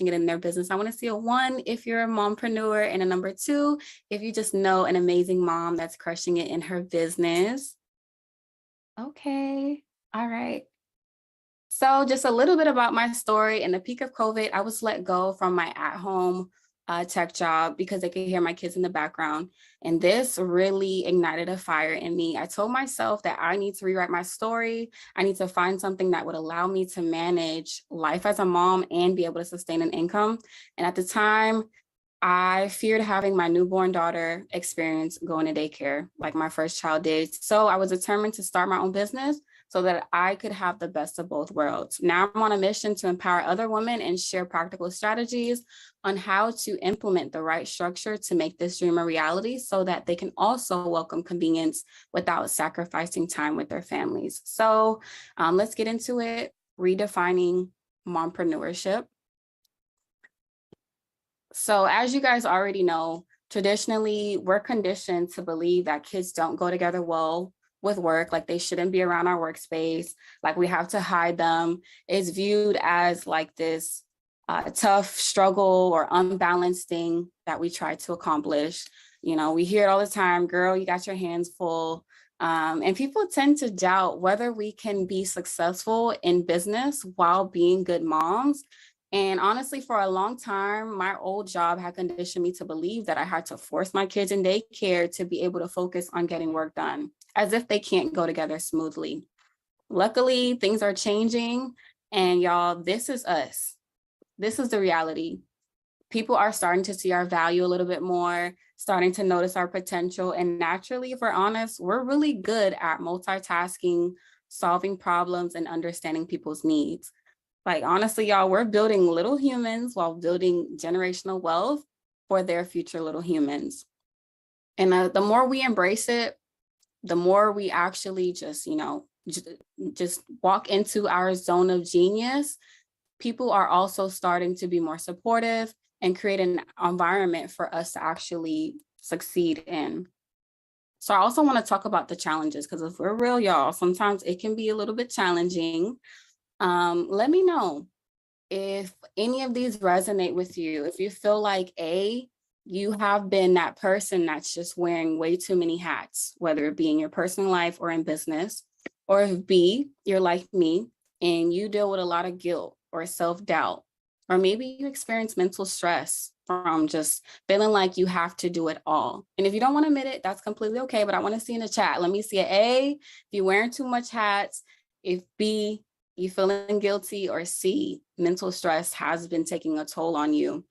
it in their business. I want to see a 1 if you're a mompreneur, and a number 2 if you just know an amazing mom that's crushing it in her business. Okay. All right. So just a little bit about my story. In the peak of COVID, I was let go from my at-home tech job because they could hear my kids in the background. And this really ignited a fire in me. I told myself that I need to rewrite my story. I need to find something that would allow me to manage life as a mom and be able to sustain an income. And at the time, I feared having my newborn daughter experience going to daycare like my first child did. So I was determined to start my own business so that I could have the best of both worlds. Now I'm on a mission to empower other women and share practical strategies on how to implement the right structure to make this dream a reality so that they can also welcome convenience without sacrificing time with their families. So let's get into it, redefining mompreneurship. So as you guys already know, traditionally, we're conditioned to believe that kids don't go together well with work, like they shouldn't be around our workspace, like we have to hide them. It's viewed as like this tough struggle or unbalanced thing that we try to accomplish. You know, we hear it all the time, girl, you got your hands full. And people tend to doubt whether we can be successful in business while being good moms. And honestly, for a long time, my old job had conditioned me to believe that I had to force my kids in daycare to be able to focus on getting work done, as if they can't go together smoothly. Luckily, things are changing. And y'all, this is us. This is the reality. People are starting to see our value a little bit more, starting to notice our potential. And naturally, if we're honest, we're really good at multitasking, solving problems, and understanding people's needs. Like, honestly, y'all, we're building little humans while building generational wealth for their future little humans. And the more we embrace it, the more we actually just, just walk into our zone of genius. People are also starting to be more supportive and create an environment for us to actually succeed in. So I also want to talk about the challenges, because if we're real, y'all, sometimes it can be a little bit challenging. Let me know if any of these resonate with you. If you feel like A, you have been that person that's just wearing way too many hats, whether it be in your personal life or in business, or if B, you're like me and you deal with a lot of guilt or self-doubt, or maybe you experience mental stress from just feeling like you have to do it all. And if you don't want to admit it, that's completely okay, but I want to see in the chat. Let me see an A, if you're wearing too much hats, if B, you feeling guilty, or C, mental stress has been taking a toll on you.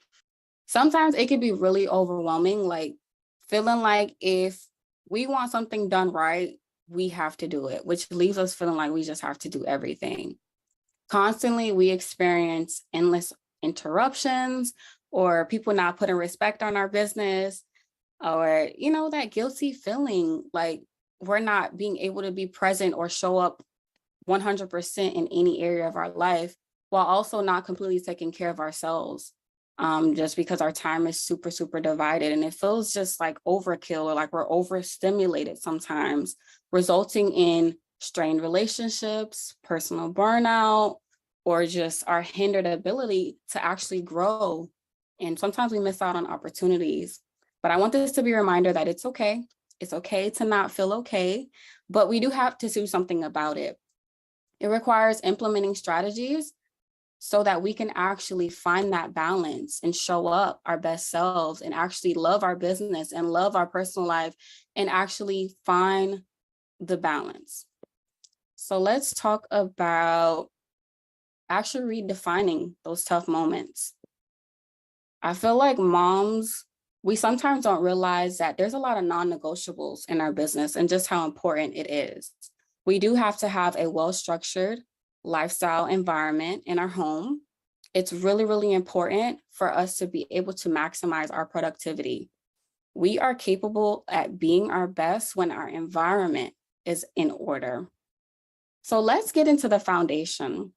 Sometimes it can be really overwhelming, like feeling like if we want something done right, we have to do it, which leaves us feeling like we just have to do everything. Constantly, we experience endless interruptions or people not putting respect on our business, or, that guilty feeling like we're not being able to be present or show up 100% in any area of our life, while also not completely taking care of ourselves, just because our time is super, super divided. And it feels just like overkill, or like we're overstimulated sometimes, resulting in strained relationships, personal burnout, or just our hindered ability to actually grow. And sometimes we miss out on opportunities. But I want this to be a reminder that it's okay. It's okay to not feel okay, but we do have to do something about it. It requires implementing strategies so that we can actually find that balance and show up our best selves and actually love our business and love our personal life and actually find the balance. So let's talk about actually redefining those tough moments. I feel like moms, we sometimes don't realize that there's a lot of non-negotiables in our business and just how important it is. We do have to have a well-structured lifestyle environment in our home. It's really, really important for us to be able to maximize our productivity. We are capable at being our best when our environment is in order. So let's get into the foundation.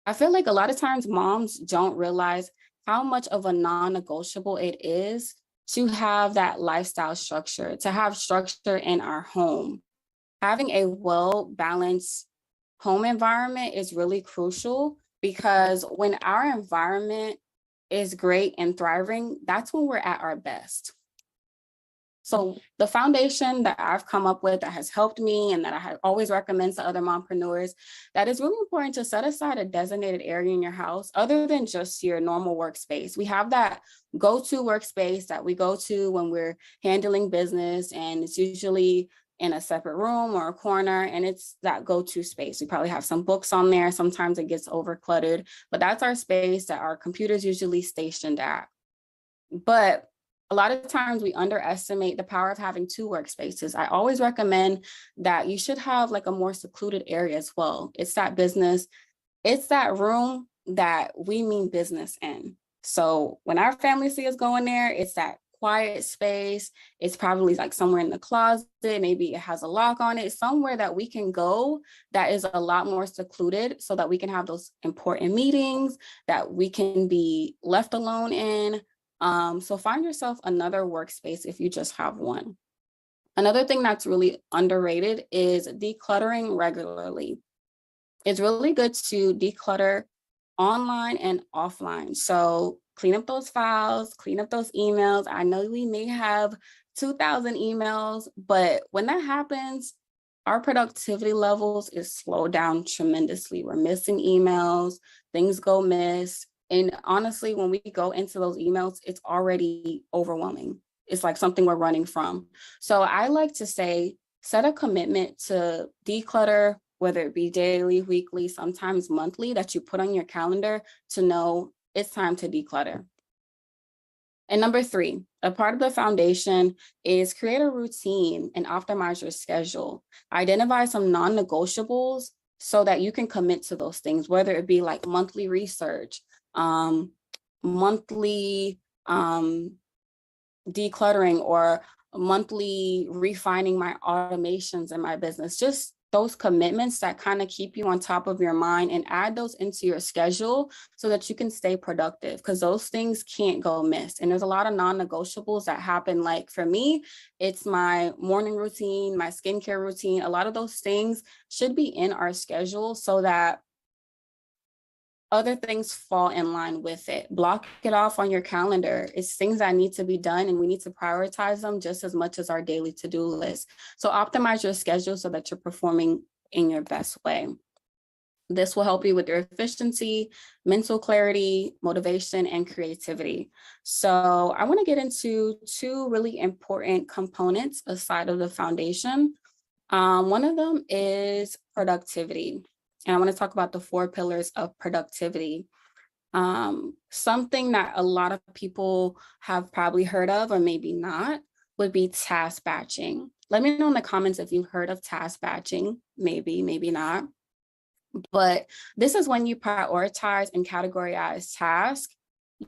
I feel like a lot of times moms don't realize how much of a non-negotiable it is to have that lifestyle structure, to have structure in our home. Having a well-balanced home environment is really crucial because when our environment is great and thriving, that's when we're at our best. So the foundation that I've come up with that has helped me and that I always recommend to other mompreneurs, that is really important to set aside a designated area in your house other than just your normal workspace. We have that go-to workspace that we go to when we're handling business, and it's usually in a separate room or a corner, and it's that go-to space. We probably have some books on there. Sometimes it gets over-cluttered, but that's our space that our computer's usually stationed at. But a lot of times we underestimate the power of having two workspaces. I always recommend that you should have like a more secluded area as well. It's that business, it's that room that we mean business in. So when our family see us going there, it's that quiet space. It's probably like somewhere in the closet, maybe it has a lock on it, somewhere that we can go that is a lot more secluded so that we can have those important meetings that we can be left alone in. So find yourself another workspace if you just have one. Another thing that's really underrated is decluttering regularly. It's really good to declutter online and offline. So clean up those files, clean up those emails. I know we may have 2,000 emails, but when that happens, our productivity levels is slowed down tremendously. We're missing emails, things go missed. And honestly, when we go into those emails, it's already overwhelming. It's like something we're running from. So I like to say, set a commitment to declutter, whether it be daily, weekly, sometimes monthly, that you put on your calendar to know it's time to declutter. And number 3, a part of the foundation is create a routine and optimize your schedule. Identify some non-negotiables so that you can commit to those things, whether it be like monthly research, monthly decluttering, or monthly refining my automations in my business. Just those commitments that kind of keep you on top of your mind, and add those into your schedule so that you can stay productive, because those things can't go missed. And there's a lot of non-negotiables that happen. Like for me, it's my morning routine, my skincare routine. A lot of those things should be in our schedule so that other things fall in line with it. Block it off on your calendar. It's things that need to be done, and we need to prioritize them just as much as our daily to-do list. So optimize your schedule so that you're performing in your best way. This will help you with your efficiency, mental clarity, motivation, and creativity. So I want to get into 2 really important components aside of the foundation. One of them is productivity. And I want to talk about the 4 pillars of productivity. Something that a lot of people have probably heard of, or maybe not, would be task batching. Let me know in the comments if you've heard of task batching, maybe, maybe not. But this is when you prioritize and categorize tasks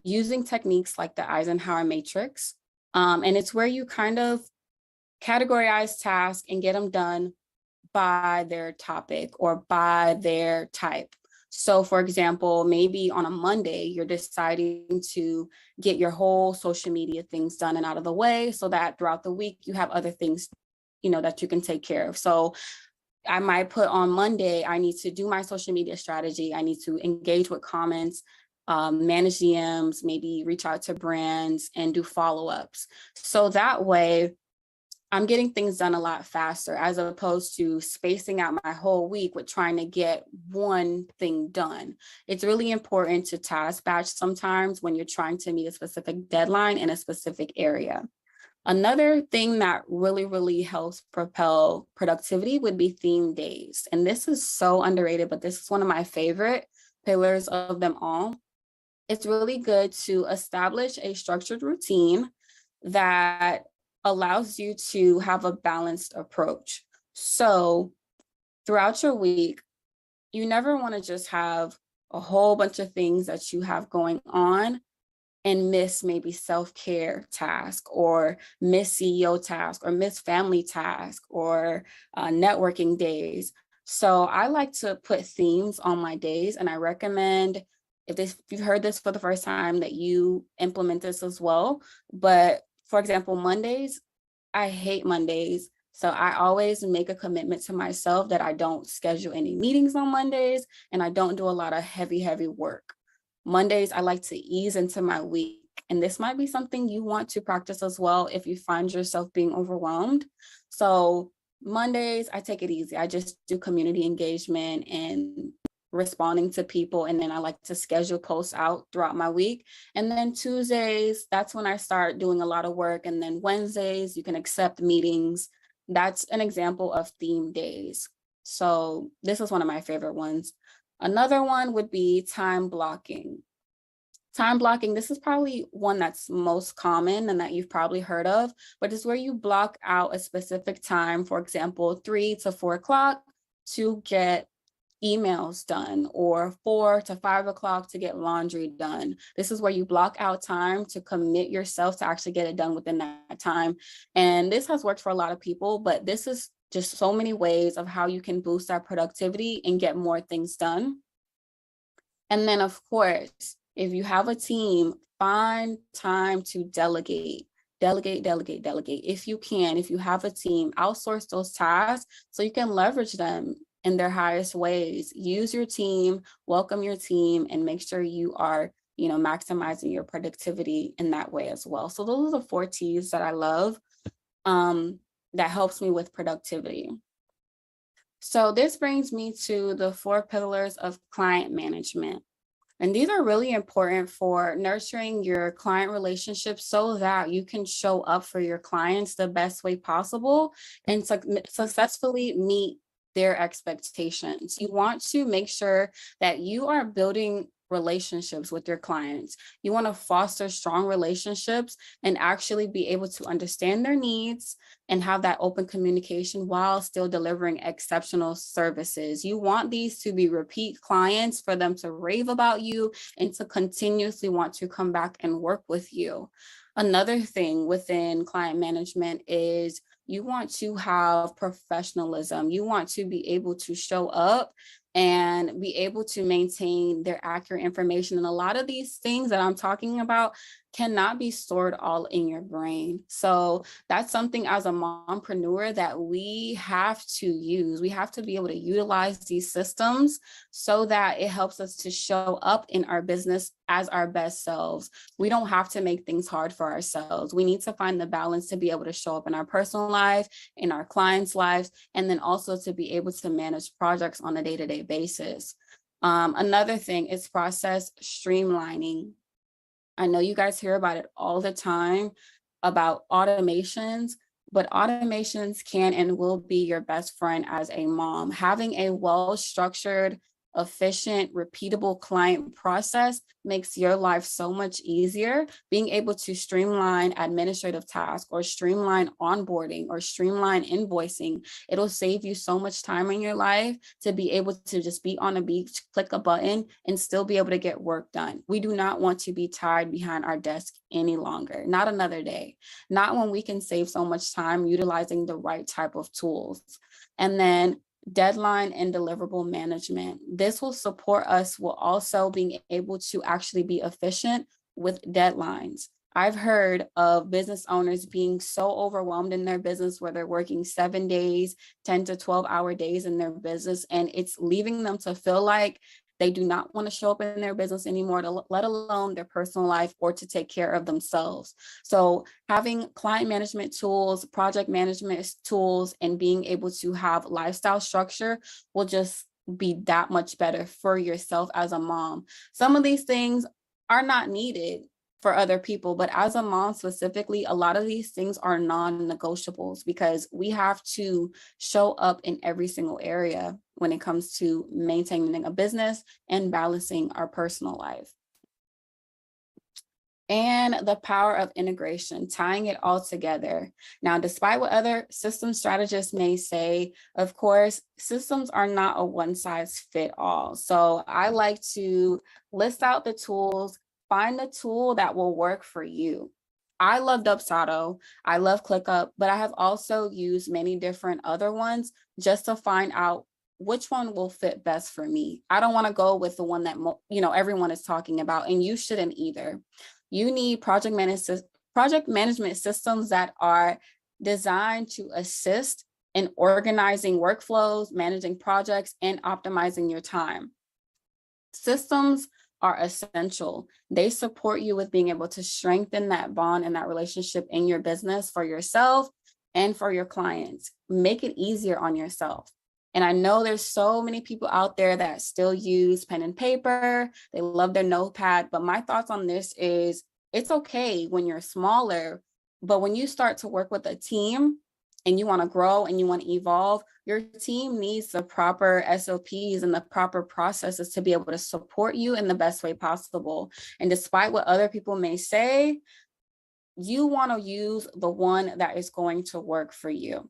using techniques like the Eisenhower matrix. And it's where you kind of categorize tasks and get them done by their topic or by their type. So for example, maybe on a Monday, you're deciding to get your whole social media things done and out of the way so that throughout the week you have other things, that you can take care of. So I might put on Monday, I need to do my social media strategy. I need to engage with comments, manage DMs, maybe reach out to brands and do follow-ups. So that way I'm getting things done a lot faster, as opposed to spacing out my whole week with trying to get one thing done. It's really important to task batch sometimes when you're trying to meet a specific deadline in a specific area. Another thing that really, really helps propel productivity would be theme days. And this is so underrated, but this is one of my favorite pillars of them all. It's really good to establish a structured routine that allows you to have a balanced approach. So throughout your week, you never want to just have a whole bunch of things that you have going on and miss maybe self-care task, or miss CEO task, or miss family task, or networking days. So I like to put themes on my days, and I recommend, if you've heard this for the first time, that you implement this as well. But for example, Mondays, I hate Mondays. So I always make a commitment to myself that I don't schedule any meetings on Mondays and I don't do a lot of heavy work. Mondays, I like to ease into my week. And this might be something you want to practice as well if you find yourself being overwhelmed. So Mondays, I take it easy. I just do community engagement and responding to people. And then I like to schedule posts out throughout my week. And then Tuesdays, that's when I start doing a lot of work. And then Wednesdays, you can accept meetings. That's an example of theme days. So this is one of my favorite ones. Another one would be time blocking. Time blocking, this is probably one that's most common and that you've probably heard of, but it's where you block out a specific time, for example, 3 to 4 o'clock to get emails done, or 4 to 5 o'clock to get laundry done. This is where you block out time to commit yourself to actually get it done within that time. And this has worked for a lot of people, but this is just so many ways of how you can boost our productivity and get more things done. And then, of course, if you have a team, find time to delegate. Delegate. If you can, if you have a team, outsource those tasks so you can leverage them in their highest ways. Use your team, welcome your team, and make sure you are, maximizing your productivity in that way as well. So those are the 4 T's that I love, that helps me with productivity. So this brings me to the 4 pillars of client management. And these are really important for nurturing your client relationships so that you can show up for your clients the best way possible and successfully meet their expectations. You want to make sure that you are building relationships with your clients. You want to foster strong relationships and actually be able to understand their needs and have that open communication while still delivering exceptional services. You want these to be repeat clients for them to rave about you and to continuously want to come back and work with you. Another thing within client management is you want to have professionalism. You want to be able to show up and be able to maintain their accurate information. And a lot of these things that I'm talking about cannot be stored all in your brain. So that's something as a mompreneur that we have to use. We have to be able to utilize these systems so that it helps us to show up in our business as our best selves. We don't have to make things hard for ourselves. We need to find the balance to be able to show up in our personal life, in our clients' lives, and then also to be able to manage projects on a day-to-day basis. Another thing is process streamlining. I know you guys hear about it all the time about automations, but automations can and will be your best friend as a mom. Having a well-structured, efficient, repeatable client process makes your life so much easier. Being able to streamline administrative tasks or streamline onboarding or streamline invoicing, it'll save you so much time in your life to be able to just be on a beach, click a button, and still be able to get work done. We do not want to be tied behind our desk any longer, not another day, not when we can save so much time utilizing the right type of tools. And then deadline and deliverable management. This will support us while also being able to actually be efficient with deadlines. I've heard of business owners being so overwhelmed in their business where they're working 7 days, 10 to 12-hour days in their business, and it's leaving them to feel like they do not want to show up in their business anymore, let alone their personal life or to take care of themselves. So having client management tools, project management tools, and being able to have lifestyle structure will just be that much better for yourself as a mom. Some of these things are not needed for other people, but as a mom specifically, a lot of these things are non-negotiables because we have to show up in every single area when it comes to maintaining a business and balancing our personal life. And the power of integration, tying it all together. Now, despite what other system strategists may say, of course, systems are not a one size fit all. So I like to list out the tools, find the tool that will work for you. I love Dubsado, I love ClickUp, but I have also used many different other ones just to find out which one will fit best for me. I don't want to go with the one that everyone is talking about, and you shouldn't either. You need project management systems that are designed to assist in organizing workflows, managing projects, and optimizing your time. Systems are essential. They support you with being able to strengthen that bond and that relationship in your business for yourself and for your clients. Make it easier on yourself. And I know there's so many people out there that still use pen and paper. They love their notepad. But my thoughts on this is it's okay when you're smaller, but when you start to work with a team and you want to grow and you want to evolve, your team needs the proper SOPs and the proper processes to be able to support you in the best way possible. And despite what other people may say, you want to use the one that is going to work for you.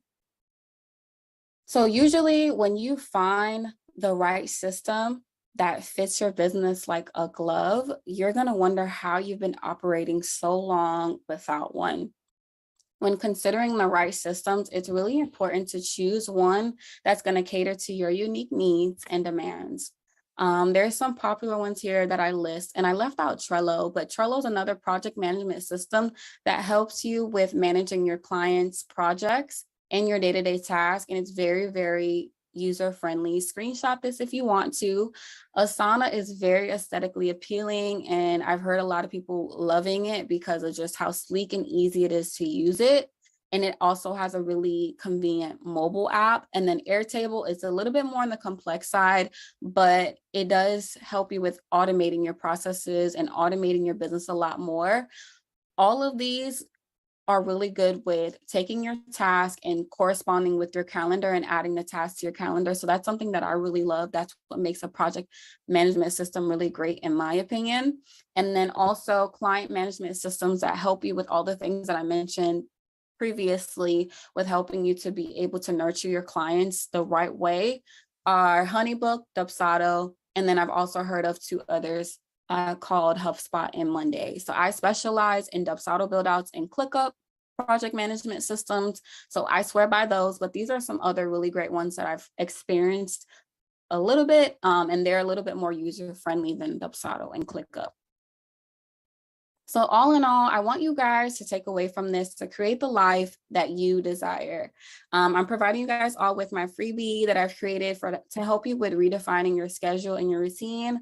So usually when you find the right system that fits your business like a glove, you're going to wonder how you've been operating so long without one. When considering the right systems, it's really important to choose one that's going to cater to your unique needs and demands. There's some popular ones here that I list, and I left out Trello, but Trello is another project management system that helps you with managing your clients' projects and your day-to-day tasks. And it's very, very user-friendly. Screenshot this if you want to. Asana is very aesthetically appealing, and I've heard a lot of people loving it because of just how sleek and easy it is to use it. And it also has a really convenient mobile app. And then Airtable is a little bit more on the complex side, but it does help you with automating your processes and automating your business a lot more. All of these are really good with taking your task and corresponding with your calendar and adding the task to your calendar. So that's something that I really love. That's what makes a project management system really great, in my opinion. And then also client management systems that help you with all the things that I mentioned previously, with helping you to be able to nurture your clients the right way, are Honeybook, Dubsado, and then I've also heard of two others called HubSpot and Monday. So I specialize in Dubsado buildouts and ClickUp project management systems. So I swear by those, but these are some other really great ones that I've experienced a little bit, and they're a little bit more user-friendly than Dubsado and ClickUp. So all in all, I want you guys to take away from this to create the life that you desire. I'm providing you guys all with my freebie that I've created to help you with redefining your schedule and your routine.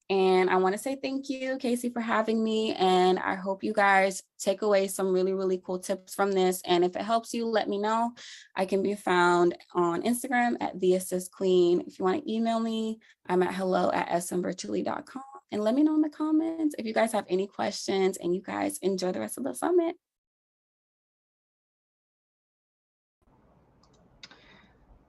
And I want to say thank you, Casey, for having me. And I hope you guys take away some really, really cool tips from this. And if it helps you, let me know. I can be found on Instagram at TheAssistQueen. If you want to email me, I'm at hello@smvirtually.com. And let me know in the comments if you guys have any questions, and you guys enjoy the rest of the summit.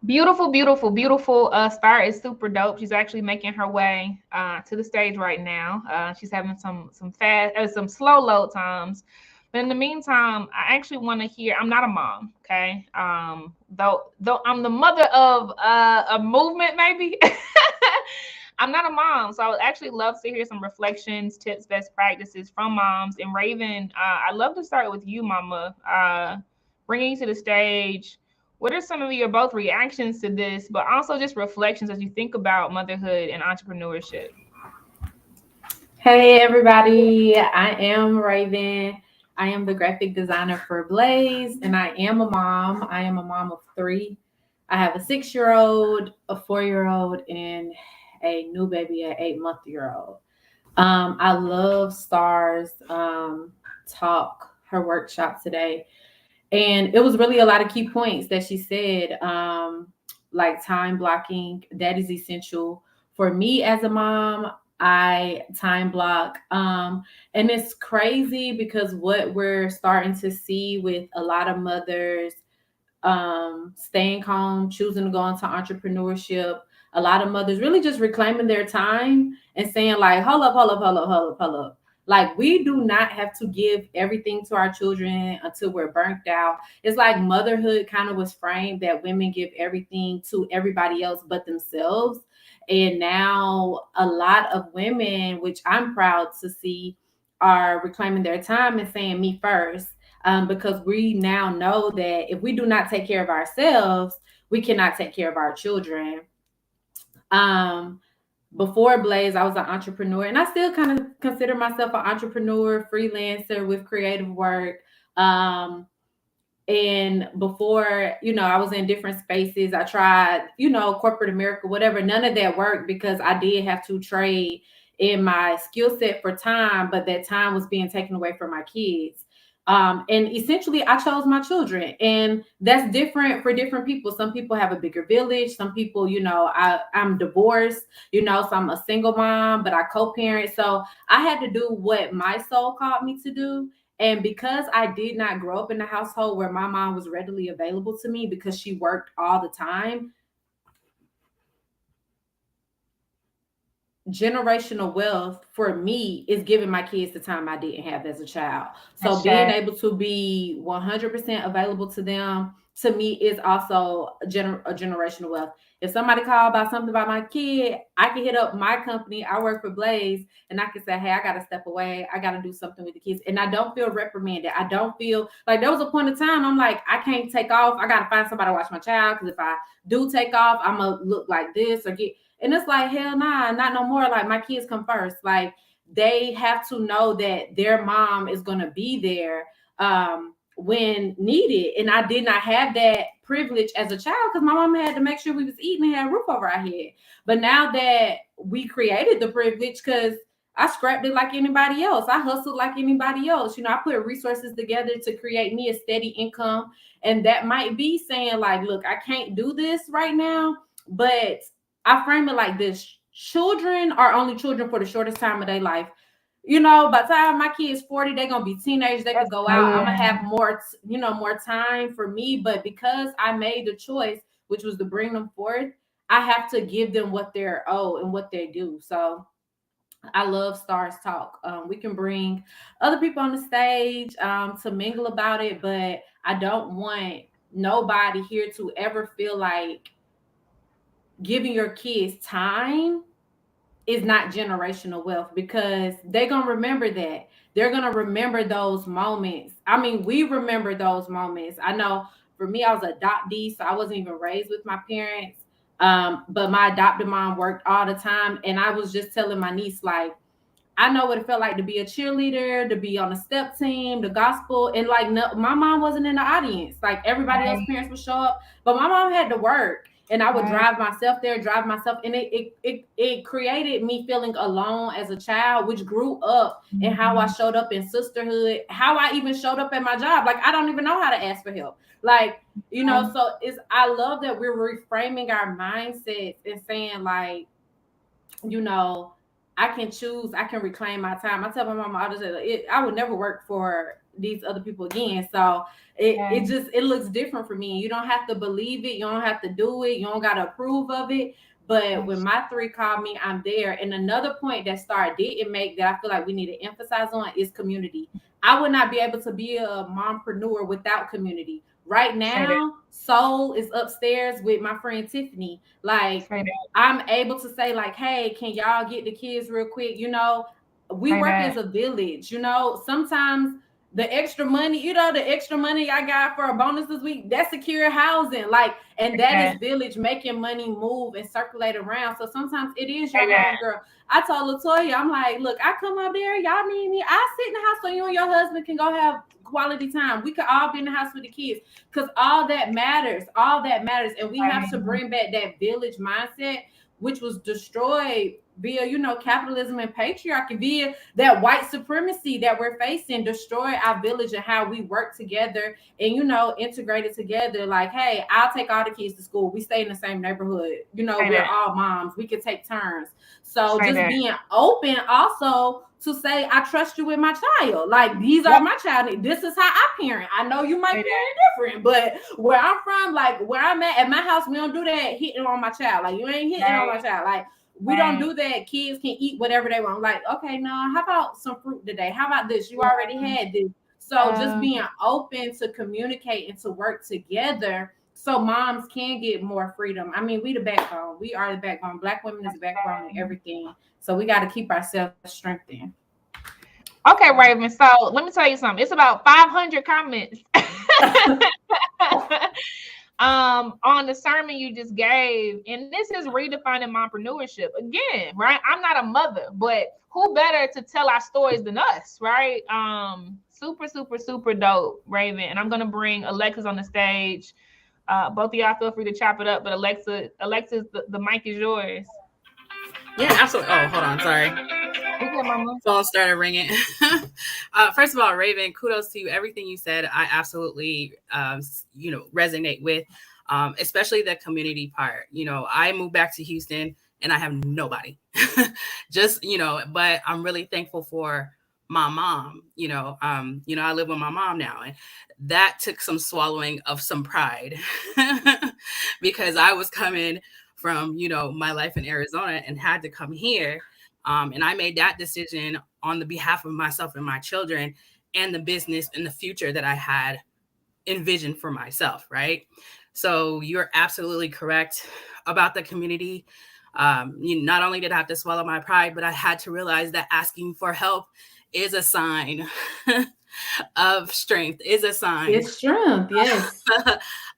Beautiful, beautiful, beautiful. Star is super dope. She's actually making her way to the stage right now. She's having some slow load times. But in the meantime, I actually want to hear. I'm not a mom, okay? Though I'm the mother of a movement, maybe. I'm not a mom, so I would actually love to hear some reflections, tips, best practices from moms. And Raven, I'd love to start with you, Mama. Bringing you to the stage. What are some of your both reactions to this, but also just reflections as you think about motherhood and entrepreneurship? Hey everybody, I am Raven. I am the graphic designer for Blaze, and I am a mom. I am a mom of three. I have a 6-year-old, a 4-year-old, and a new baby, an 8-month-year-old. I love Stars talk, her workshop today. And it was really a lot of key points that she said, like time blocking, that is essential. For me as a mom, I time block. And it's crazy because what we're starting to see with a lot of mothers staying home, choosing to go into entrepreneurship, a lot of mothers really just reclaiming their time and saying like, hold up, hold up, hold up, hold up, hold up. Like we do not have to give everything to our children until we're burnt out. It's like motherhood kind of was framed that women give everything to everybody else but themselves. And now a lot of women, which I'm proud to see, are reclaiming their time and saying me first. Because we now know that if we do not take care of ourselves, we cannot take care of our children. Um, Before Blaze, I was an entrepreneur, and I still kind of consider myself an entrepreneur, freelancer with creative work. Um, And before, I was in different spaces. I tried, corporate America, whatever. None of that worked because I did have to trade in my skill set for time, but that time was being taken away from my kids. And essentially, I chose my children, and that's different for different people. Some people have a bigger village. Some people, I'm divorced, so I'm a single mom, but I co-parent. So I had to do what my soul called me to do. And because I did not grow up in a household where my mom was readily available to me because she worked all the time, generational wealth for me is giving my kids the time I didn't have as a child. So being able to be 100% available to them, to me, is also a generational wealth. If somebody called about something about my kid, I can hit up my company. I work for Blaze, and I can say, hey, I got to step away. I got to do something with the kids. And I don't feel reprimanded. I don't feel like there was a point in time I'm like, I can't take off. I got to find somebody to watch my child, because if I do take off, I'm going to look like this or get. And it's like, hell nah, not no more. Like, my kids come first. Like, they have to know that their mom is going to be there when needed. And I did not have that privilege as a child because my mom had to make sure we was eating and had a roof over our head. But now that we created the privilege, because I scrapped it like anybody else. I hustled like anybody else. I put resources together to create me a steady income. And that might be saying like, look, I can't do this right now, but I frame it like this. Children are only children for the shortest time of their life. By the time my kids 40, they're going to be teenagers. They can go out. I'm going to have more, more time for me. But because I made the choice, which was to bring them forth, I have to give them what they're owed and what they do. So I love Stars Talk. We can bring other people on the stage to mingle about it, but I don't want nobody here to ever feel like giving your kids time is not generational wealth, because they're going to remember that. They're going to remember those moments. I mean, we remember those moments. I know for me, I was adoptee, so I wasn't even raised with my parents. But my adopted mom worked all the time. And I was just telling my niece, like, I know what it felt like to be a cheerleader, to be on the step team, the gospel. And like, no, my mom wasn't in the audience. Like, everybody else's parents would show up, but my mom had to work. And I would drive myself there, and it created me feeling alone as a child, which grew up in how I showed up in sisterhood, how I even showed up at my job. Like, I don't even know how to ask for help. Like, so I love that we're reframing our mindsets and saying like, I can choose, I can reclaim my time. I tell my mama all the time, I would never work for these other people again. So it looks different for me. You don't have to believe it. You don't have to do it. You don't got to approve of it. But when my three called me, I'm there. And another point that Star didn't make that I feel like we need to emphasize on is community. I would not be able to be a mompreneur without community. Right now, Soul is upstairs with my friend Tiffany. Like, I'm able to say like, hey, can y'all get the kids real quick? We work as a village. Sometimes the extra money, I got for a bonus this week, that's secure housing. Like, and that is village making money move and circulate around. So sometimes it is your home, girl. I told LaToya, I'm like, look, I come up there, y'all need me. I sit in the house so you and your husband can go have quality time. We could all be in the house with the kids, because all that matters. And we have to bring back that village mindset, which was destroyed via, capitalism and patriarchy, via that white supremacy that we're facing, destroy our village and how we work together and, integrate it together. Like, hey, I'll take all the kids to school. We stay in the same neighborhood. We're all moms. We can take turns. So being open also to say, I trust you with my child. Like, these are my child. This is how I parent. I know you might be different, but where I'm from, like where I'm at my house, we don't do that hitting on my child. Like, you ain't hitting on my child. Like, we don't do that. Kids can eat whatever they want. Like, okay, no, how about some fruit today? How about this? You already had this. So just being open to communicate and to work together so moms can get more freedom. I mean, we the backbone. We are the backbone. Black women is the backbone in everything. So we got to keep ourselves strengthened. Okay, Raven. So let me tell you something. It's about 500 comments. on the sermon you just gave, and this is redefining mompreneurship again, right? I'm not a mother, but who better to tell our stories than us, right? Super, super, super dope, Raven. And I'm gonna bring Alexis on the stage. Both of y'all feel free to chop it up, but Alexis, the mic is yours. Yeah, absolutely. Oh, hold on, sorry. Phone started ringing. First of all, Raven, kudos to you. Everything you said, I absolutely, resonate with, especially the community part. I moved back to Houston and I have nobody. But I'm really thankful for my mom. I live with my mom now, and that took some swallowing of some pride because I was coming from, my life in Arizona and had to come here. And I made that decision on the behalf of myself and my children and the business and the future that I had envisioned for myself, right? So you're absolutely correct about the community. Not only did I have to swallow my pride, but I had to realize that asking for help is a sign of strength, is a sign. It's strength, yes.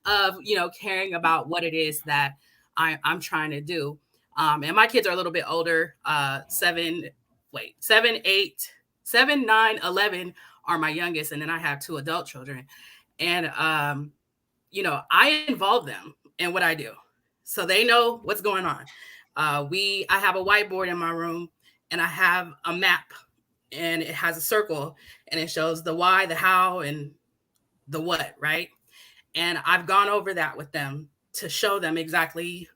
of, caring about what it is that I'm trying to do. And my kids are a little bit older, 7, 8, 7, 9, 11 are my youngest. And then I have 2 adult children. And, I involve them in what I do. So they know what's going on. I have a whiteboard in my room and I have a map and it has a circle and it shows the why, the how, and the what, right? And I've gone over that with them to show them exactly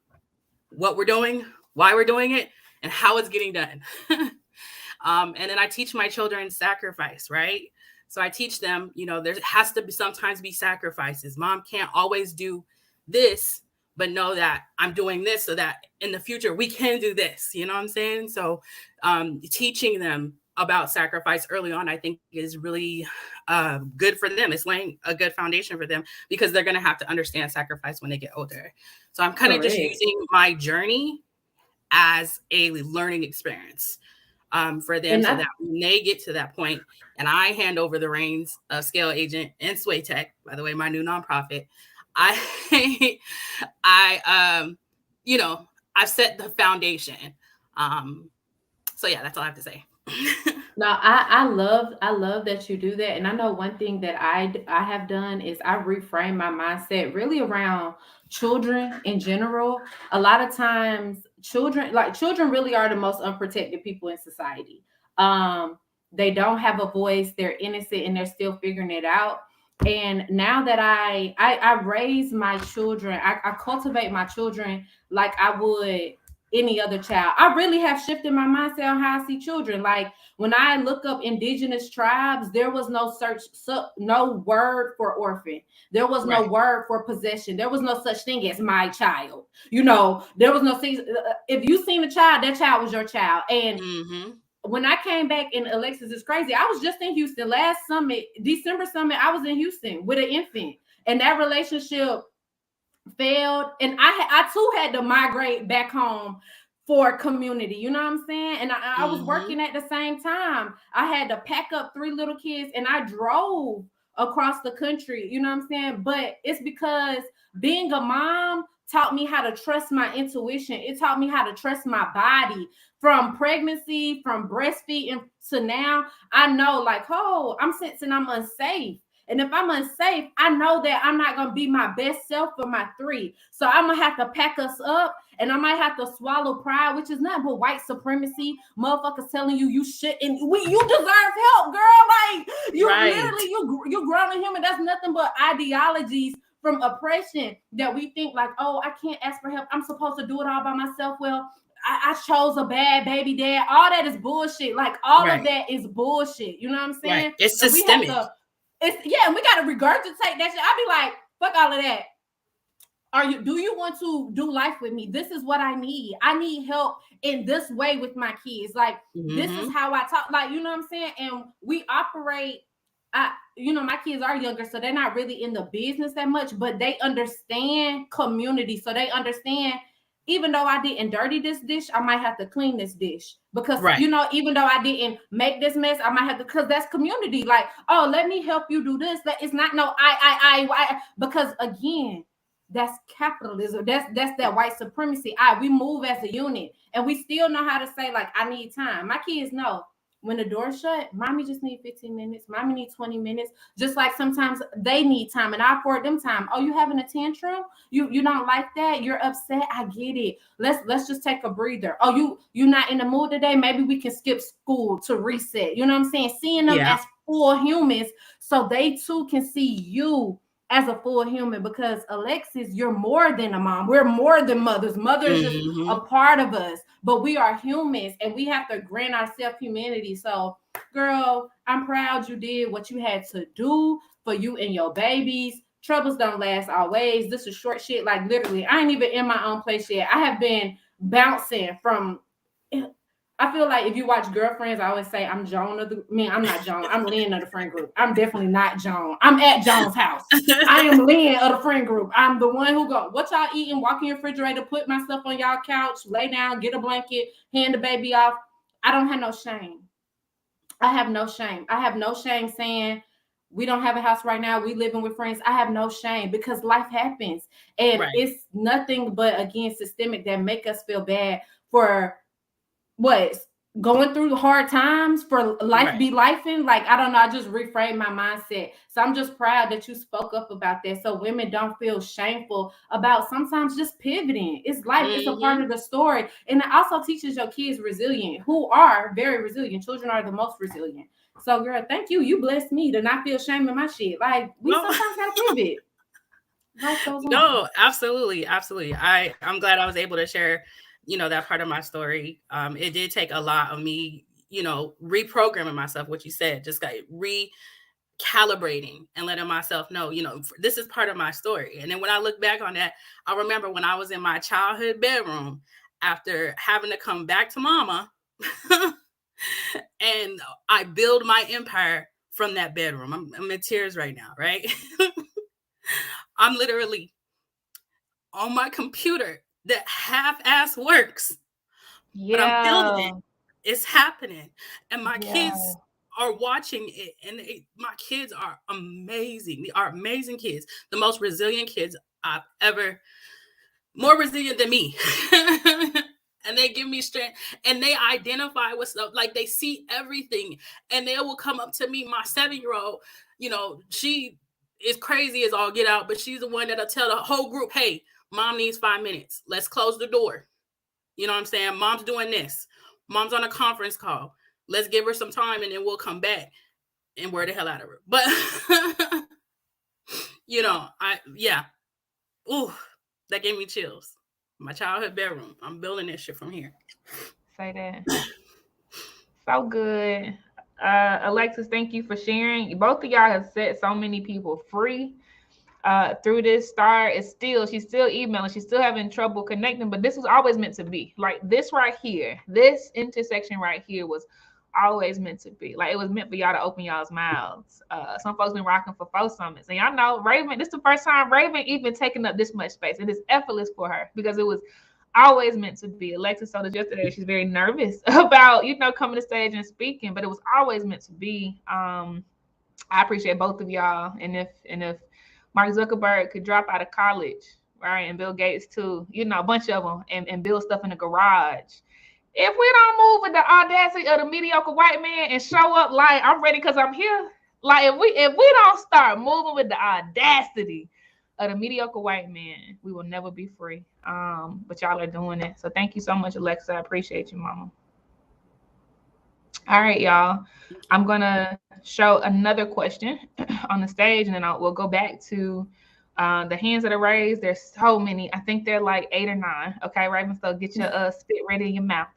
what we're doing, why we're doing it, and how it's getting done. And then I teach my children sacrifice, right? So I teach them, there has to be sometimes be sacrifices. Mom can't always do this, but know that I'm doing this so that in the future we can do this. You know what I'm saying? So teaching them about sacrifice early on, I think is really good for them. It's laying a good foundation for them because they're going to have to understand sacrifice when they get older. So I'm kind of just using my journey as a learning experience for them so that when they get to that point and I hand over the reins of Scale Agent and Sway Tech, by the way, my new nonprofit, I've set the foundation. So yeah, that's all I have to say. No, I love that you do that. And I know one thing that I have done is I reframe my mindset really around children in general. A lot of times children really are the most unprotected people in society. They don't have a voice, they're innocent and they're still figuring it out. And now that I raise my children, I cultivate my children like I would any other child. I really have shifted my mindset on how I see children. Like when I look up indigenous tribes, there was no word for orphan. There was no word for possession. There was no such thing as my child. There was no thing. If you seen a child, that child was your child. And when I came back, and Alexis is crazy, I was just in Houston last summit, December summit. I was in Houston with an infant, and that relationship failed, and I too had to migrate back home for community. You know what I'm saying? And I was working at the same time. I had to pack up 3 little kids, and I drove across the country. You know what I'm saying? But it's because being a mom taught me how to trust my intuition. It taught me how to trust my body. From pregnancy, from breastfeeding to now, I know like, I'm sensing I'm unsafe. And if I'm unsafe, I know that I'm not going to be my best self for my 3. So I'm going to have to pack us up, and I might have to swallow pride, which is nothing but white supremacy. Motherfuckers telling you shouldn't. You deserve help, girl. Like literally, you're grown and human. That's nothing but ideologies from oppression that we think like, I can't ask for help. I'm supposed to do it all by myself. Well, I chose a bad baby dad. All that is bullshit. Like all of that is bullshit. You know what I'm saying? Right. It's systemic. And we got to regurgitate that shit. I'll be like, fuck all of that. Do you want to do life with me? This is what I need. I need help in this way with my kids. Like, this is how I talk. Like, you know what I'm saying? And we operate, my kids are younger, so they're not really in the business that much, but they understand community. So they understand, even though I didn't dirty this dish, I might have to clean this dish because, even though I didn't make this mess, I might have to, because that's community. Like, let me help you do this. That it's not I, because again, That's capitalism. That's that white supremacy. We move as a unit, and we still know how to say, like, I need time. My kids know when the door's shut, mommy just need 15 minutes, mommy need 20 minutes. Just like sometimes they need time, and I afford them time. Oh, you having a tantrum? You don't like that? You're upset? I get it. Let's just take a breather. Oh, you not in the mood today? Maybe we can skip school to reset. You know what I'm saying? Seeing them as full humans, so they too can see you as a full human, because Alexis, you're more than a mom. We're more than mothers. Mothers just a part of us, but we are humans, and we have to grant ourselves humanity. So, girl, I'm proud you did what you had to do for you and your babies. Troubles don't last always. This is short shit. Like, literally, I ain't even in my own place yet. I have been bouncing from. I feel like if you watch Girlfriends, I always say I'm Joan of the. I'm not Joan. I'm Lynn of the friend group. I'm definitely not Joan. I'm at Joan's house. I am Lynn of the friend group. I'm the one who go, what y'all eating? Walk in your refrigerator, put my stuff on y'all couch, lay down, get a blanket, hand the baby off. I don't have no shame. I have no shame. I have no shame saying we don't have a house right now. We living with friends. I have no shame, because life happens, and it's nothing but, again, systemic that make us feel bad for what going through hard times, for life be lifing. Like, I don't know, I just reframe my mindset. So I'm just proud that you spoke up about that, so women don't feel shameful about sometimes just pivoting. It's life. It's a part of the story, and it also teaches your kids resilient, who are very resilient. Children are the most resilient. So, girl, thank you. You blessed me to not feel shame in my shit. Like, we sometimes gotta pivot. Life goes on. No, absolutely. I'm glad I was able to share, that part of my story. It did take a lot of me, reprogramming myself, what you said, just like recalibrating and letting myself know, this is part of my story. And then when I look back on that, I remember when I was in my childhood bedroom after having to come back to mama and I build my empire from that bedroom. I'm in tears right now, right? I'm literally on my computer that half-ass works, but I'm building it. It's happening, and my kids are watching it, and my kids are amazing. They are amazing kids, the most resilient kids I've ever, more resilient than me. And they give me strength, and they identify with stuff. Like, they see everything, and they will come up to me. My 7-year-old, she is crazy as all get out, but she's the one that'll tell the whole group, hey, mom needs 5 minutes. Let's close the door. You know what I'm saying? Mom's doing this. Mom's on a conference call. Let's give her some time, and then we'll come back and wear the hell out of her. But, ooh, that gave me chills. My childhood bedroom. I'm building this shit from here. Say that. So good. Alexis, thank you for sharing. Both of y'all have set so many people free through this. She's still emailing. She's still having trouble connecting, but this was always meant to be. Like, this right here, this intersection right here was always meant to be. Like, it was meant for y'all to open y'all's mouths. Some folks been rocking for 4 summits, and y'all know Raven, this is the first time Raven even taking up this much space. It is effortless for her, because it was always meant to be. Alexis told us yesterday she's very nervous about, coming to stage and speaking, but it was always meant to be. I appreciate both of y'all. And if Mark Zuckerberg could drop out of college, right, and Bill Gates too, a bunch of them, and build stuff in the garage. If we don't move with the audacity of the mediocre white man and show up like, I'm ready because I'm here, like, if we don't start moving with the audacity of the mediocre white man, we will never be free. But y'all are doing it. So thank you so much, Alexa. I appreciate you, mama. All right, y'all. I'm gonna show another question on the stage, and then we'll go back to the hands that are raised. There's so many. I think they're like 8 or 9. Okay, Raven, so get your spit ready in your mouth.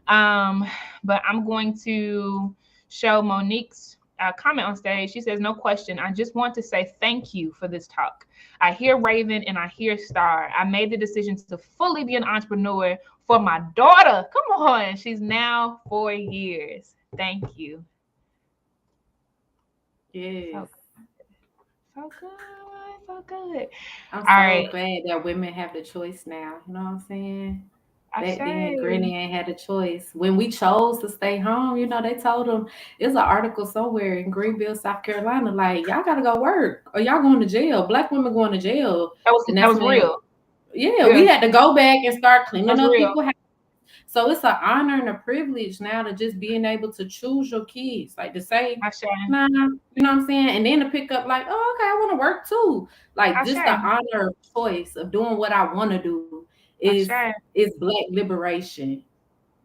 But I'm going to show Monique's comment on stage. She says, no question. I just want to say thank you for this talk. I hear Raven and I hear Star. I made the decision to fully be an entrepreneur for my daughter. Come on. She's now 4 years. Thank you. Yes. So good. So good. I'm so glad that women have the choice now. You know what I'm saying? Back then, Ashay. Granny ain't had a choice. When we chose to stay home, they told them it's an article somewhere in Greenville, South Carolina, like y'all gotta go work or y'all going to jail. Black women going to jail. And That was real. Yeah, we had to go back and start cleaning That's up real. people's house. So it's an honor and a privilege now to just being able to choose your kids, like to say, Ashay. nah, you know what I'm saying, and then to pick up like, oh, okay, I want to work too. Like just the Ashay. honor of choice of doing what I want to do is Black liberation.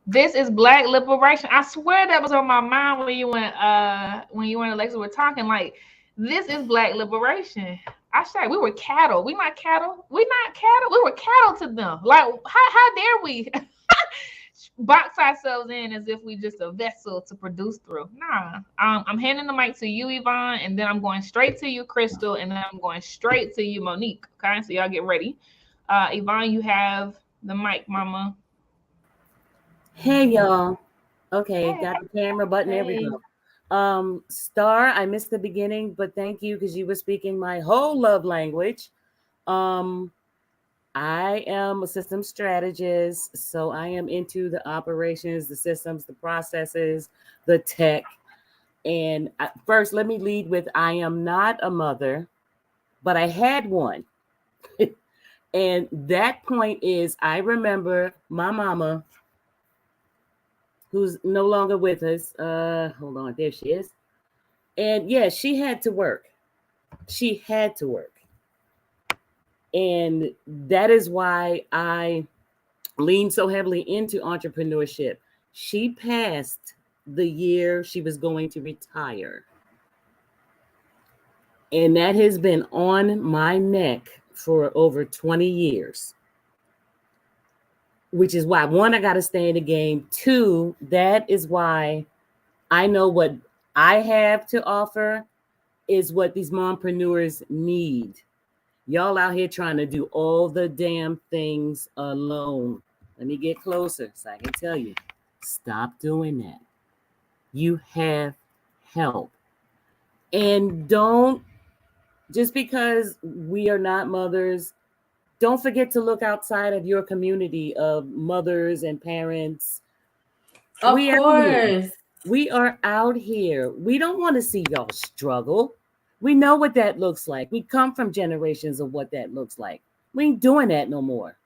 This is Black liberation. I swear that was on my mind when you and Alexa were talking. Like, this is Black liberation. I say we were cattle. We not cattle. We not cattle. We were cattle to them. Like, how dare we box ourselves in as if we just a vessel to produce through? Nah. I'm handing the mic to you, Yvonne, and then I'm going straight to you, Crystal, and then I'm going straight to you, Monique. Okay, so y'all get ready. Yvonne, you have the mic, Mama. Hey y'all. Okay, got the camera button. There we go. Star, I missed the beginning, but thank you because you were speaking my whole love language. I am a systems strategist, so I am into the operations, the systems, the processes, the tech. And first, let me lead with I am not a mother, but I had one. And that point is, I remember my mama, who's no longer with us. Hold on, there she is. And yeah, she had to work. She had to work. And that is why I lean so heavily into entrepreneurship. She passed the year she was going to retire. And that has been on my neck for over 20 years. Which is why, one, I got to stay in the game. Two, that is why I know what I have to offer is what these mompreneurs need. Y'all out here trying to do all the damn things alone. Let me get closer so I can tell you, stop doing that. You have help. And don't, just because we are not mothers, don't forget to look outside of your community of mothers and parents. Of course. We are out here. We don't want to see y'all struggle. We know what that looks like. We come from generations of what that looks like. We ain't doing that no more.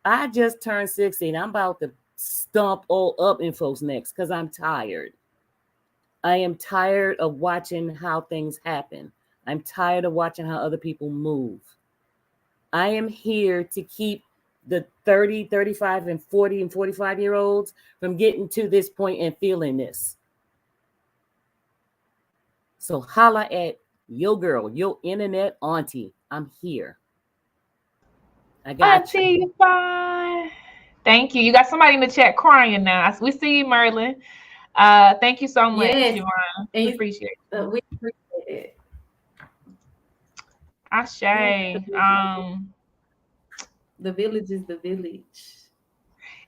I just turned 60 and I'm about to stomp all up in folks' necks because I'm tired. I am tired of watching how things happen. I'm tired of watching how other people move. I am here to keep the 30, 35, and 40 and 45-year-olds from getting to this point and feeling this. So holla at your girl, your internet auntie. I'm here. I got you. Bye. Thank you. You got somebody in the chat crying now. We see you, Merlin. Thank you so much, Yvonne. We appreciate it. We appreciate it. Ashay. The village is the village.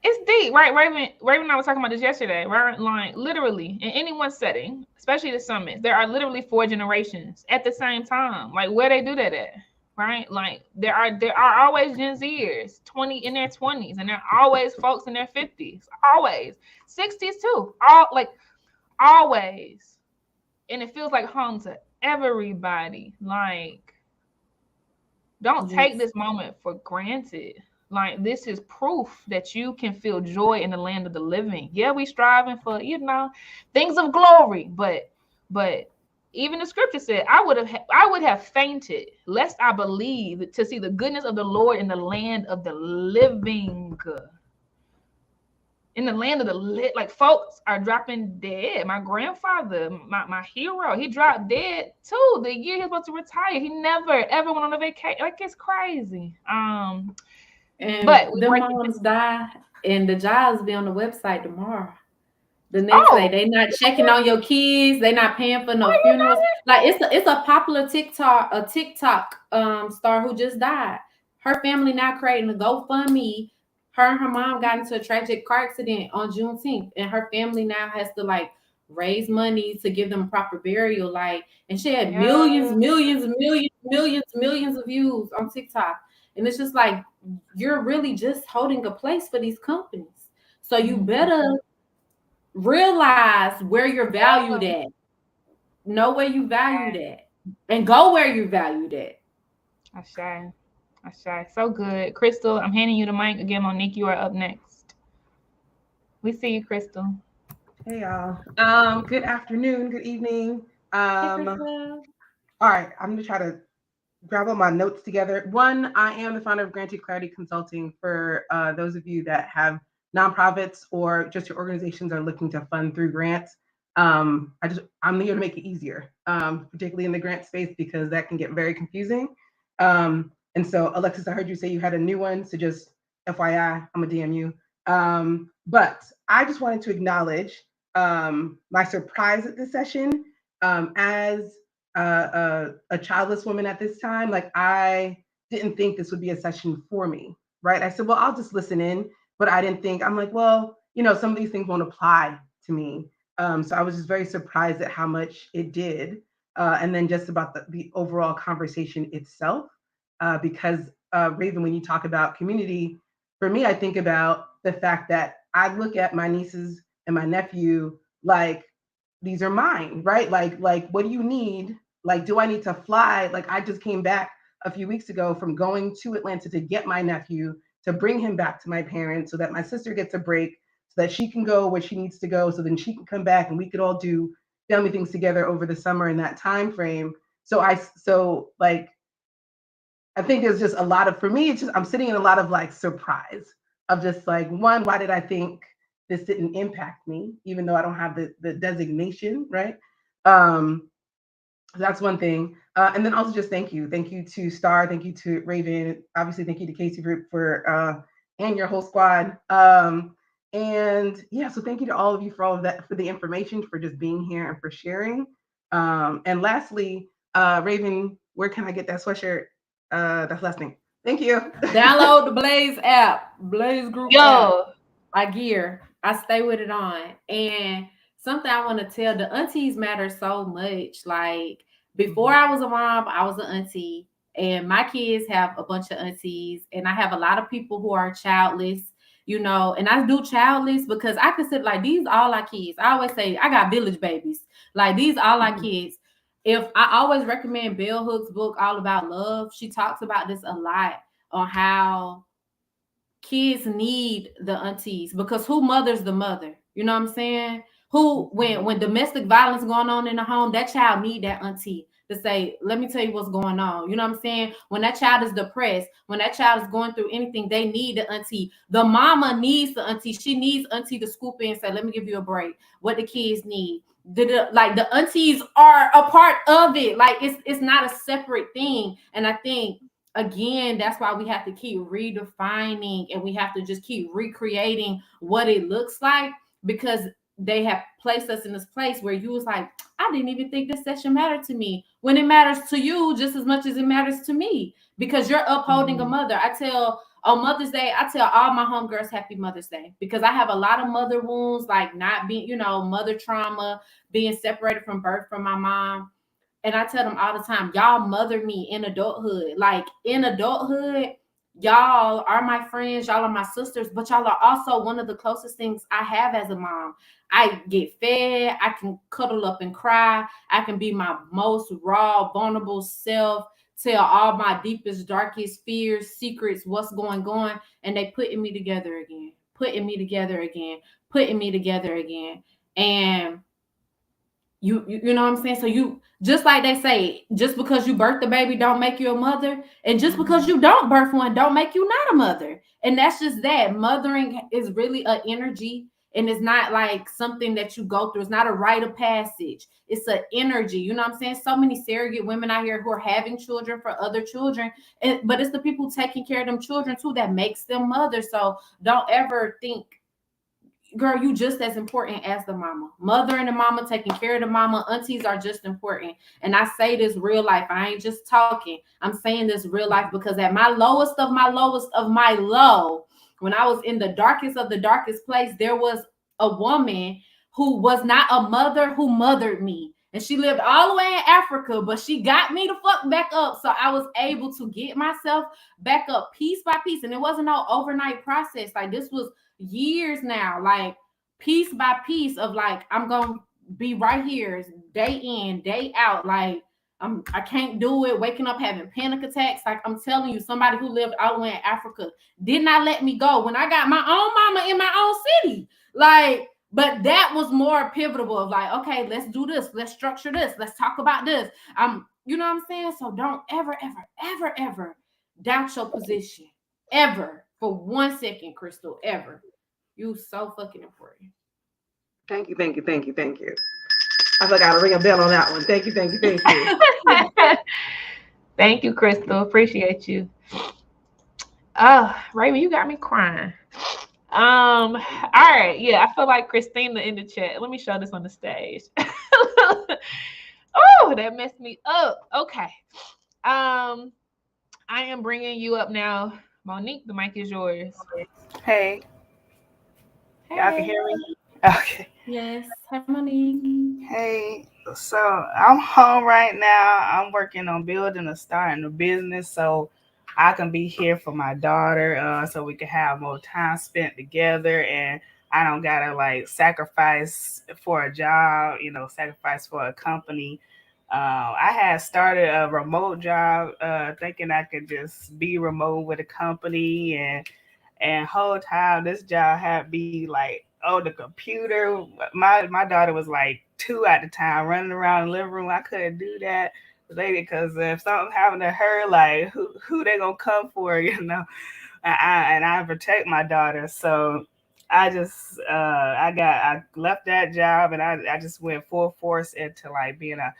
It's deep, right? Raven and I was talking about this yesterday, right? Like literally in any one setting, especially the summits, there are literally 4 generations at the same time. Like where they do that at, right? Like there are always Gen Zers, 20 in their 20s, and there are always folks in their 50s, always 60s too, always. And it feels like home to everybody. Like, don't take this moment for granted. Like, this is proof that you can feel joy in the land of the living. Yeah, we striving for, things of glory, but even the scripture said, I would have fainted lest I believe to see the goodness of the Lord in the land of the living. In the land of the like folks are dropping dead. My grandfather, my hero, he dropped dead too. The year he was supposed to retire, he never ever went on a vacation. Like, it's crazy. But the moms die, and the jobs be on the website tomorrow. The next day, they not checking on your kids. They not paying for no funerals. Like it's a popular TikTok star who just died. Her family now creating a GoFundMe. Her and her mom got into a tragic car accident on Juneteenth, and her family now has to raise money to give them a proper burial. And she had millions of views on TikTok. And it's just like, you're really just holding a place for these companies. So you better realize where you're valued at, know where you valued at, and go where you valued at. Ashay. So good. Crystal, I'm handing you the mic again. Monique, you are up next. We see you, Crystal. Hey y'all. Good afternoon, good evening. All right, I'm gonna try to grab all my notes together. One, I am the founder of Granted Clarity Consulting. For those of you that have nonprofits or just your organizations are looking to fund through grants. I'm here to make it easier, particularly in the grant space, because that can get very confusing. And so, Alexis, I heard you say you had a new one, so just FYI, I'm gonna DM you. But I just wanted to acknowledge my surprise at this session. As a childless woman at this time, like, I didn't think this would be a session for me, right? I said, well, I'll just listen in, but I didn't think, I'm like, well, you know, some of these things won't apply to me. So I was just very surprised at how much it did. And then just about the overall conversation itself, because Raven, when you talk about community, for me, I think about the fact that I look at my nieces and my nephew like, these are mine, right? Like, what do you need? Like, do I need to fly? Like, I just came back a few weeks ago from going to Atlanta to get my nephew, to bring him back to my parents so that my sister gets a break, so that she can go where she needs to go, so then she can come back and we could all do family things together over the summer in that time frame. So I think there's just a lot of, for me, it's just, I'm sitting in a lot of like surprise of just like, one, why did I think this didn't impact me, even though I don't have the designation, right? That's one thing. And then also just thank you. Thank you to Star, thank you to Raven, obviously thank you to Casey Group for, and your whole squad. And yeah, so thank you to all of you for all of that, for the information, for just being here and for sharing. And lastly, Raven, where can I get that sweatshirt? That's last thing. Thank you. Download the Blaze app, Blaze Group app. My gear, I stay with it on. And something I want to tell, the aunties matter so much. Like, before I was a mom, I was an auntie, and my kids have a bunch of aunties, and I have a lot of people who are childless, you know, and I do childless because I consider, like, these all our kids. I always say I got village babies. Like, these all our kids. If I always recommend Bell Hooks' book, All About Love, she talks about this a lot, on how kids need the aunties, because who mothers the mother? You know what I'm saying? Who, when domestic violence going on in the home, that child need that auntie to say, let me tell you what's going on. You know what I'm saying? When that child is depressed, when that child is going through anything, they need the auntie. The mama needs the auntie. She needs auntie to scoop in and say, let me give you a break. What the kids need. Like, the aunties are a part of it. Like, it's not a separate thing. And I think, again, that's why we have to keep redefining, and we have to just keep recreating what it looks like, because they have placed us in this place where you was like, I didn't even think this session mattered to me, when it matters to you just as much as it matters to me, because you're upholding a mother. On Mother's Day, I tell all my homegirls Happy Mother's Day, because I have a lot of mother wounds, like not being, you know, mother trauma, being separated from birth from my mom. And I tell them all the time, y'all mother me in adulthood. Like, in adulthood, y'all are my friends, y'all are my sisters, but y'all are also one of the closest things I have as a mom. I get fed, I can cuddle up and cry, I can be my most raw, vulnerable self, tell all my deepest, darkest fears, secrets, what's going on, and they putting me together again. And you know what I'm saying? So you, just like they say, just because you birth the baby don't make you a mother, and just because you don't birth one don't make you not a mother. And that's just that. Mothering is really an energy, and it's not like something that you go through. It's not a rite of passage. It's an energy. You know what I'm saying? So many surrogate women out here who are having children for other children, but it's the people taking care of them children too that makes them mothers. So don't ever think, girl, you just as important as the mama. Mother and the mama, taking care of the mama, aunties are just important. And I say this real life. I ain't just talking. I'm saying this real life, because at my lowest of my low, when I was in the darkest of the darkest place, there was a woman who was not a mother who mothered me. and she lived all the way in Africa, but she got me the fuck back up. So I was able to get myself back up piece by piece. And it wasn't no overnight process. Like, this was years now, like piece by piece of like, I'm going to be right here day in, day out. Like, I can't do it. Waking up having panic attacks. Like, I'm telling you, somebody who lived out in Africa did not let me go when I got my own mama in my own city. Like, but that was more pivotal of like, okay, let's do this. Let's structure this. Let's talk about this. You know what I'm saying? So don't ever, ever, ever, ever doubt your position. Ever. For 1 second, Crystal. Ever. You so fucking important. Thank you. I forgot to ring a bell on that one. Thank you. Thank you, Crystal. Appreciate you. Raven, you got me crying. All right. Yeah, I feel like Christina in the chat. Let me show this on the stage. Oh, that messed me up. Okay. I am bringing you up now. Monique, the mic is yours. Hey. Y'all can hear me? Okay. Yes. Hi, Monique. Hey. So I'm home right now. I'm working on starting a business so I can be here for my daughter, so we can have more time spent together, and I don't gotta like sacrifice for a job, sacrifice for a company. I had started a remote job, thinking I could just be remote with a company, and whole time this job had me like on the computer. My daughter was like 2 at the time, running around the living room. I couldn't do that, lady, because if something happened to her, like who they gonna come for, I protect my daughter. So I just I left that job, and I just went full force into like being an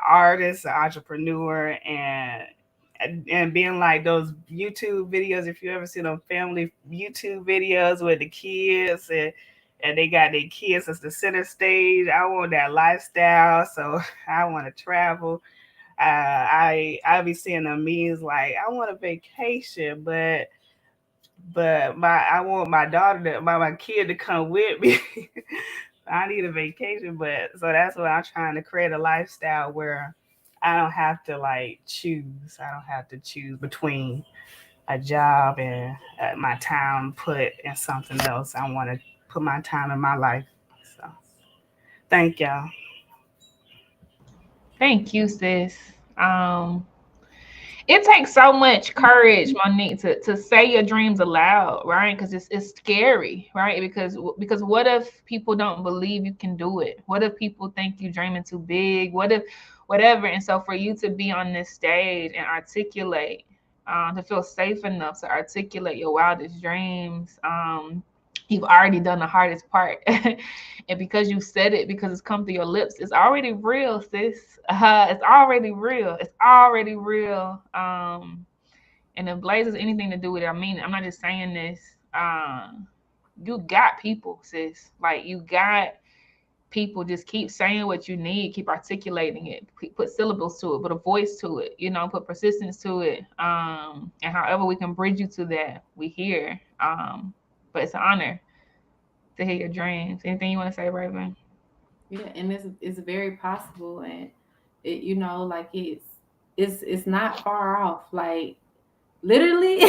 artist, an entrepreneur, and being like those YouTube videos. If you ever see them family YouTube videos with the kids and they got their kids as the center stage, I want that lifestyle. So I want to travel. I be seeing the memes like, I want a vacation, but I want my daughter my kid to come with me. I need a vacation, but so that's what I'm trying to create, a lifestyle where I don't have to like choose. I don't have to choose between a job and my time put in something else. I want to put my time in my life. So thank y'all. Thank you, sis. It takes so much courage, Monique, to say your dreams aloud, right? Because it's scary, right? Because what if people don't believe you can do it? What if people think you're dreaming too big? What if whatever? And so for you to be on this stage and articulate, to feel safe enough to articulate your wildest dreams, you've already done the hardest part. And because you said it, because it's come through your lips, it's already real, sis. It's already real. It's already real. And if Blaze has anything to do with it, I mean, I'm not just saying this. You got people, sis. Like, you got people. Just keep saying what you need. Keep articulating it. Put syllables to it. Put a voice to it. Put persistence to it. And however we can bridge you to that, we here. But it's an honor to hear your dreams. Anything you want to say, Raven? Yeah, and it's very possible, and it, it's not far off. Like, literally,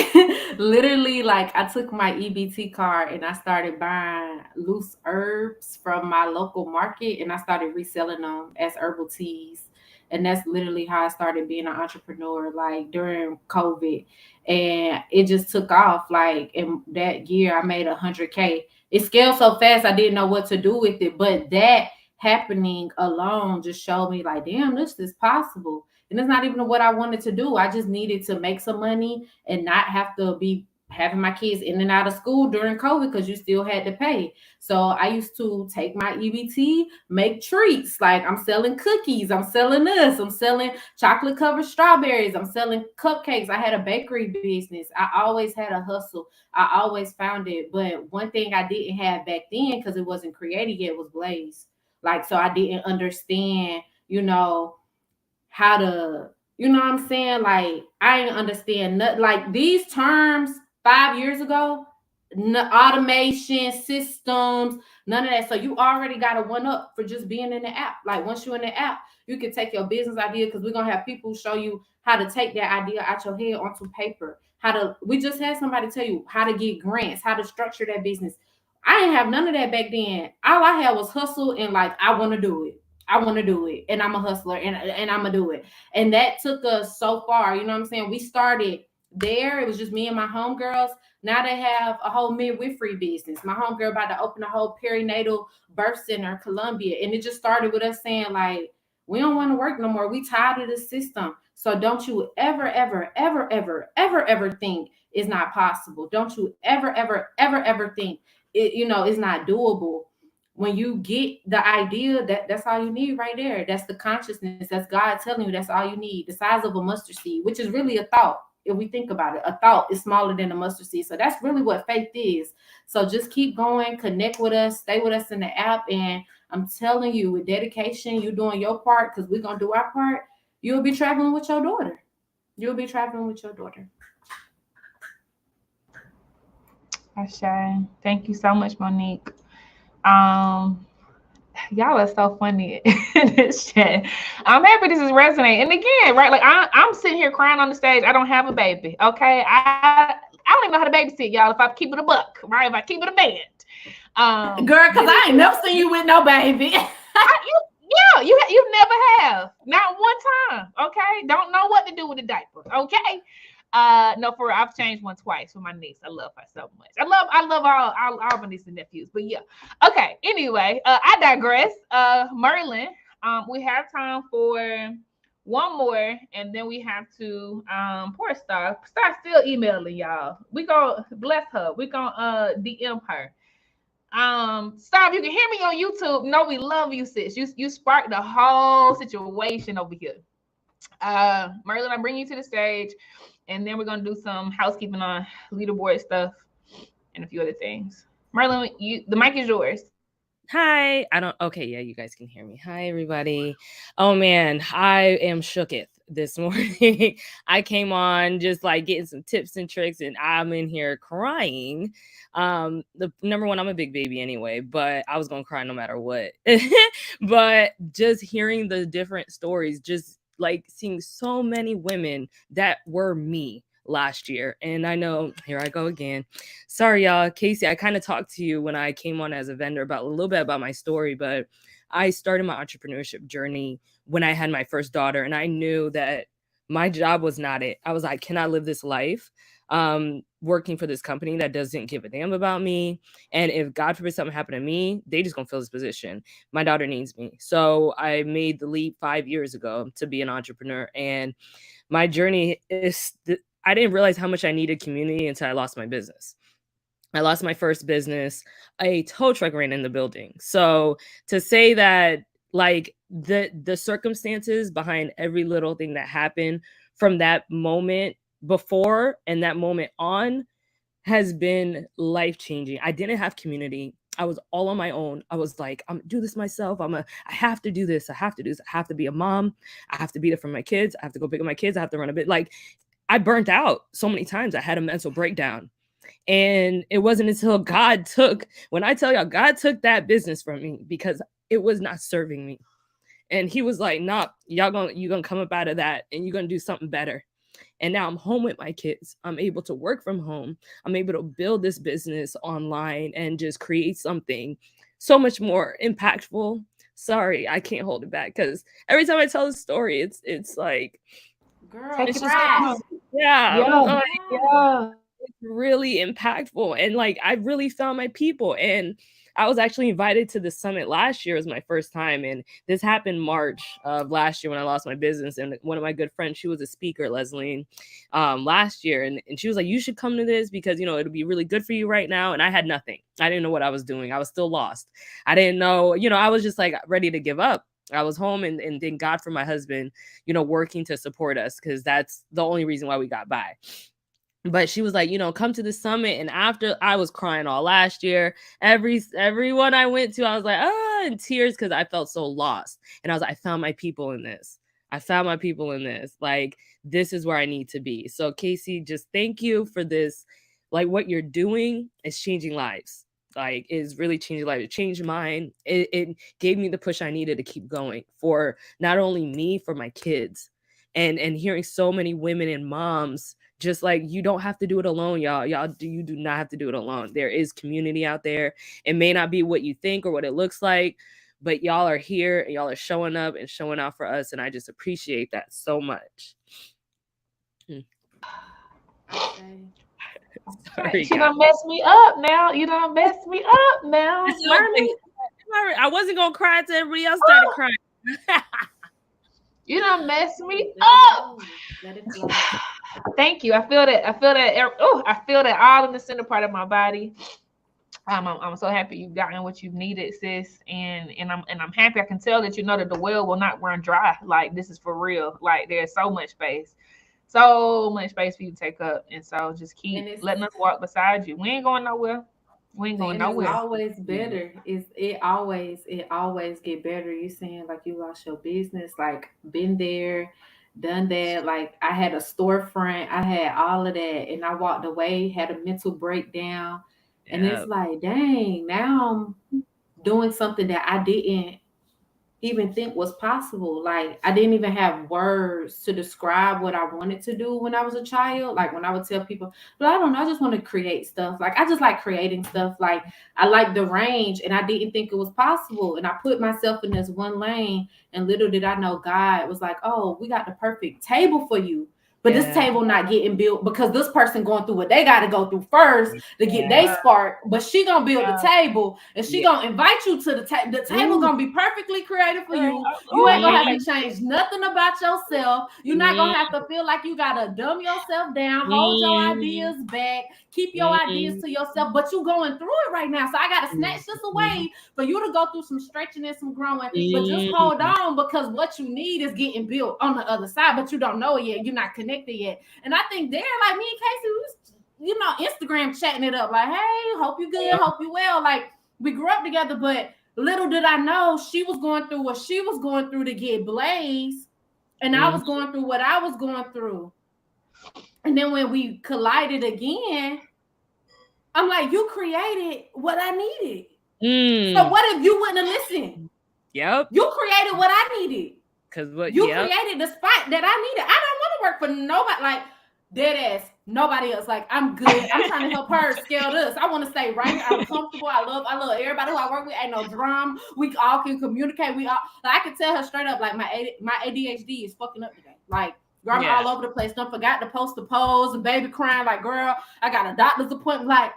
like, I took my EBT card and I started buying loose herbs from my local market, and I started reselling them as herbal teas. And that's literally how I started being an entrepreneur, like during COVID. And it just took off. Like, in that year, I made $100K. It scaled so fast, I didn't know what to do with it. But that happening alone just showed me, like, damn, this is possible. And it's not even what I wanted to do. I just needed to make some money and not have to be having my kids in and out of school during COVID, because you still had to pay. So I used to take my EBT, make treats. Like, I'm selling cookies, I'm selling this, I'm selling chocolate covered strawberries, I'm selling cupcakes. I had a bakery business. I always had a hustle. I always found it. But one thing I didn't have back then, because it wasn't created yet, was Blaze. Like, so I didn't understand, how to, what I'm saying? Like, I didn't understand nothing. Like, these terms 5 years ago, automation systems, none of that. So you already got a one up for just being in the app. Like once you're in the app, you can take your business idea, because we're gonna have people show you how to take that idea out your head onto paper. We just had somebody tell you how to get grants, how to structure that business. I didn't have none of that back then. All I had was hustle and like, I want to do it. I want to do it. And I'm a hustler and I'm going to do it. And that took us so far. You know what I'm saying? We started there. It was just me and my homegirls. Now they have a whole midwifery business. My homegirl about to open a whole perinatal birth center in Columbia. And it just started with us saying, like, we don't want to work no more. We tired of the system. So don't you ever, ever, ever, ever, ever, ever think it's not possible. Don't you ever, ever, ever, ever think it's not doable. When you get the idea, that's all you need right there. That's the consciousness. That's God telling you that's all you need. The size of a mustard seed, which is really a thought. If we think about it, a thought is smaller than a mustard seed. So that's really what faith is. So just keep going, connect with us, stay with us in the app. And I'm telling you, with dedication, you doing your part, because we're going to do our part. You'll be traveling with your daughter. You'll be traveling with your daughter. Ashe. Thank you so much, Monique. Y'all are so funny in this chat. I'm happy this is resonating. And again, right, like I'm sitting here crying on the stage. I don't have a baby. Okay, I don't even know how to babysit, y'all. If I keep it a buck, right? If I keep it a band, girl, because I ain't never seen you with no baby. You never have, not one time. Okay, don't know what to do with the diaper. Okay. No, for real, I've changed one twice for my niece. I love her so much. I love all my nieces and nephews. But yeah, okay. Anyway, I digress. Merlin, we have time for one more, and then we have to poor Star. Star's still emailing y'all. We gonna bless her. We gonna DM her. Star, if you can hear me on YouTube, no, we love you, sis. You sparked the whole situation over here. Merlin, I bring you to the stage. And then we're going to do some housekeeping on leaderboard stuff and a few other things. Merlin, the mic is yours. Hi. Okay, yeah, you guys can hear me. Hi, everybody. Oh, man, I am shooketh this morning. I came on just like getting some tips and tricks, and I'm in here crying. The number one, I'm a big baby anyway, but I was going to cry no matter what. But just hearing the different stories, just like seeing so many women that were me last year. And I know, here I go again. Sorry, y'all. Casey, I kind of talked to you when I came on as a vendor about a little bit about my story, but I started my entrepreneurship journey when I had my first daughter, and I knew that my job was not it. I was like, can I live this life working for this company that doesn't give a damn about me? And if God forbid something happened to me, they just gonna fill this position. My daughter needs me. So I made the leap 5 years ago to be an entrepreneur. And my journey is, I didn't realize how much I needed community until I lost my business. I lost my first business. A tow truck ran in the building. So to say that, like, the circumstances behind every little thing that happened from that moment before and that moment on has been life-changing. I didn't have community. I was all on my own. I was like, I'm gonna do this myself. I have to do this. I have to do this. I have to be a mom. I have to be there for my kids. I have to go pick up my kids. I have to run a bit. Like, I burnt out so many times. I had a mental breakdown. And it wasn't until God took, when I tell y'all, God took that business from me because it was not serving me. And he was like, nah, you're gonna come up out of that and you're gonna do something better. And now I'm home with my kids. I'm able to work from home. I'm able to build this business online and just create something so much more impactful. Sorry, I can't hold it back because every time I tell the story, it's like, girl, it's just yeah. It's really impactful. And like, I really found my people. And I was actually invited to the summit last year. It was my first time. And this happened March of last year when I lost my business. And one of my good friends, she was a speaker, Leslie, last year. And she was like, you should come to this because, it'll be really good for you right now. And I had nothing. I didn't know what I was doing. I was still lost. I didn't know, I was just like ready to give up. I was home and thank God for my husband, working to support us because that's the only reason why we got by. But she was like, come to the summit. And after, I was crying all last year, everyone I went to, I was like, in tears because I felt so lost. And I was like, I found my people in this. Like, this is where I need to be. So Casey, just thank you for this like what you're doing is changing lives. Like, is really changing lives. It changed mine. It gave me the push I needed to keep going for not only me, for my kids. And hearing so many women and moms just like, you don't have to do it alone, y'all. You do not have to do it alone. There is community out there. It may not be what you think or what it looks like, but y'all are here and y'all are showing up and showing out for us. And I just appreciate that so much. Sorry, you done messed me up now. You done messed me up now. I wasn't going to cry until everybody else started crying. You done messed me up. Thank you. I feel that. Oh, I feel that all in the center part of my body. I'm so happy you've gotten what you've needed, sis. And I'm happy. I can tell that you know that the well will not run dry. Like, this is for real. Like, there's so much space for you to take up. And so just keep letting us walk beside you. We ain't going nowhere. It's always better. It always get better. You saying like you lost your business, like been there, done that. Like, I had a storefront, I had all of that, and I walked away, had a mental breakdown. And it's like, dang, now I'm doing something that I didn't even think was possible. Like, I didn't even have words to describe what I wanted to do when I was a child. Like, when I would tell people, but I don't know, I just want to create stuff. Like, I just like creating stuff. Like, I like the range, and I didn't think it was possible. And I put myself in this one lane, and little did I know God was like, oh, we got the perfect table for you. But this table not getting built because this person going through what they got to go through first to get their spark. But she gonna build the table, and she gonna invite you to the table. The table gonna be perfectly created for you. You ain't gonna have to change nothing about yourself. You're not gonna have to feel like you gotta dumb yourself down, hold your ideas back, keep your ideas to yourself. But you going through it right now, so I gotta snatch this away for you to go through some stretching and some growing. But just hold on, because what you need is getting built on the other side. But you don't know it yet. You're not connected yet. And I think they're like me and Casey, we was, Instagram chatting it up like, hey, hope you good, hope you well. Like, we grew up together, but little did I know she was going through what she was going through to get Blaze, and I was going through what I was going through. And then when we collided again, I'm like, you created what I needed. So what if you wouldn't have listened? Yep. You created what I needed. Because what you created the spot that I needed. I don't want to work for nobody, like dead ass, nobody else. Like, I'm good. I'm trying to help her scale this. I want to stay right here. I'm comfortable. I love everybody who I work with. Ain't no drama. We all can communicate. We all, like, I can tell her straight up, like, my ADHD is fucking up today. Like, girl, I'm all over the place. Don't forgot to post the pose and baby crying. Like, girl, I got a doctor's appointment. Like,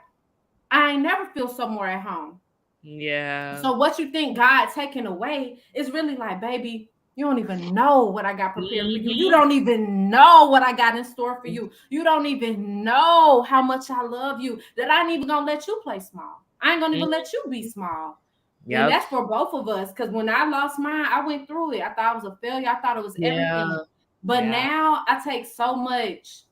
I ain't never feel somewhere at home. Yeah. So what you think God taking away is really like, baby, you don't even know what I got prepared for you. You don't even know what I got in store for you. You don't even know how much I love you, that I ain't even gonna let you play small. I ain't gonna even let you be small. Yeah, and that's for both of us. Because when I lost mine, I went through it. I thought it was a failure. I thought it was everything. But now I take so much.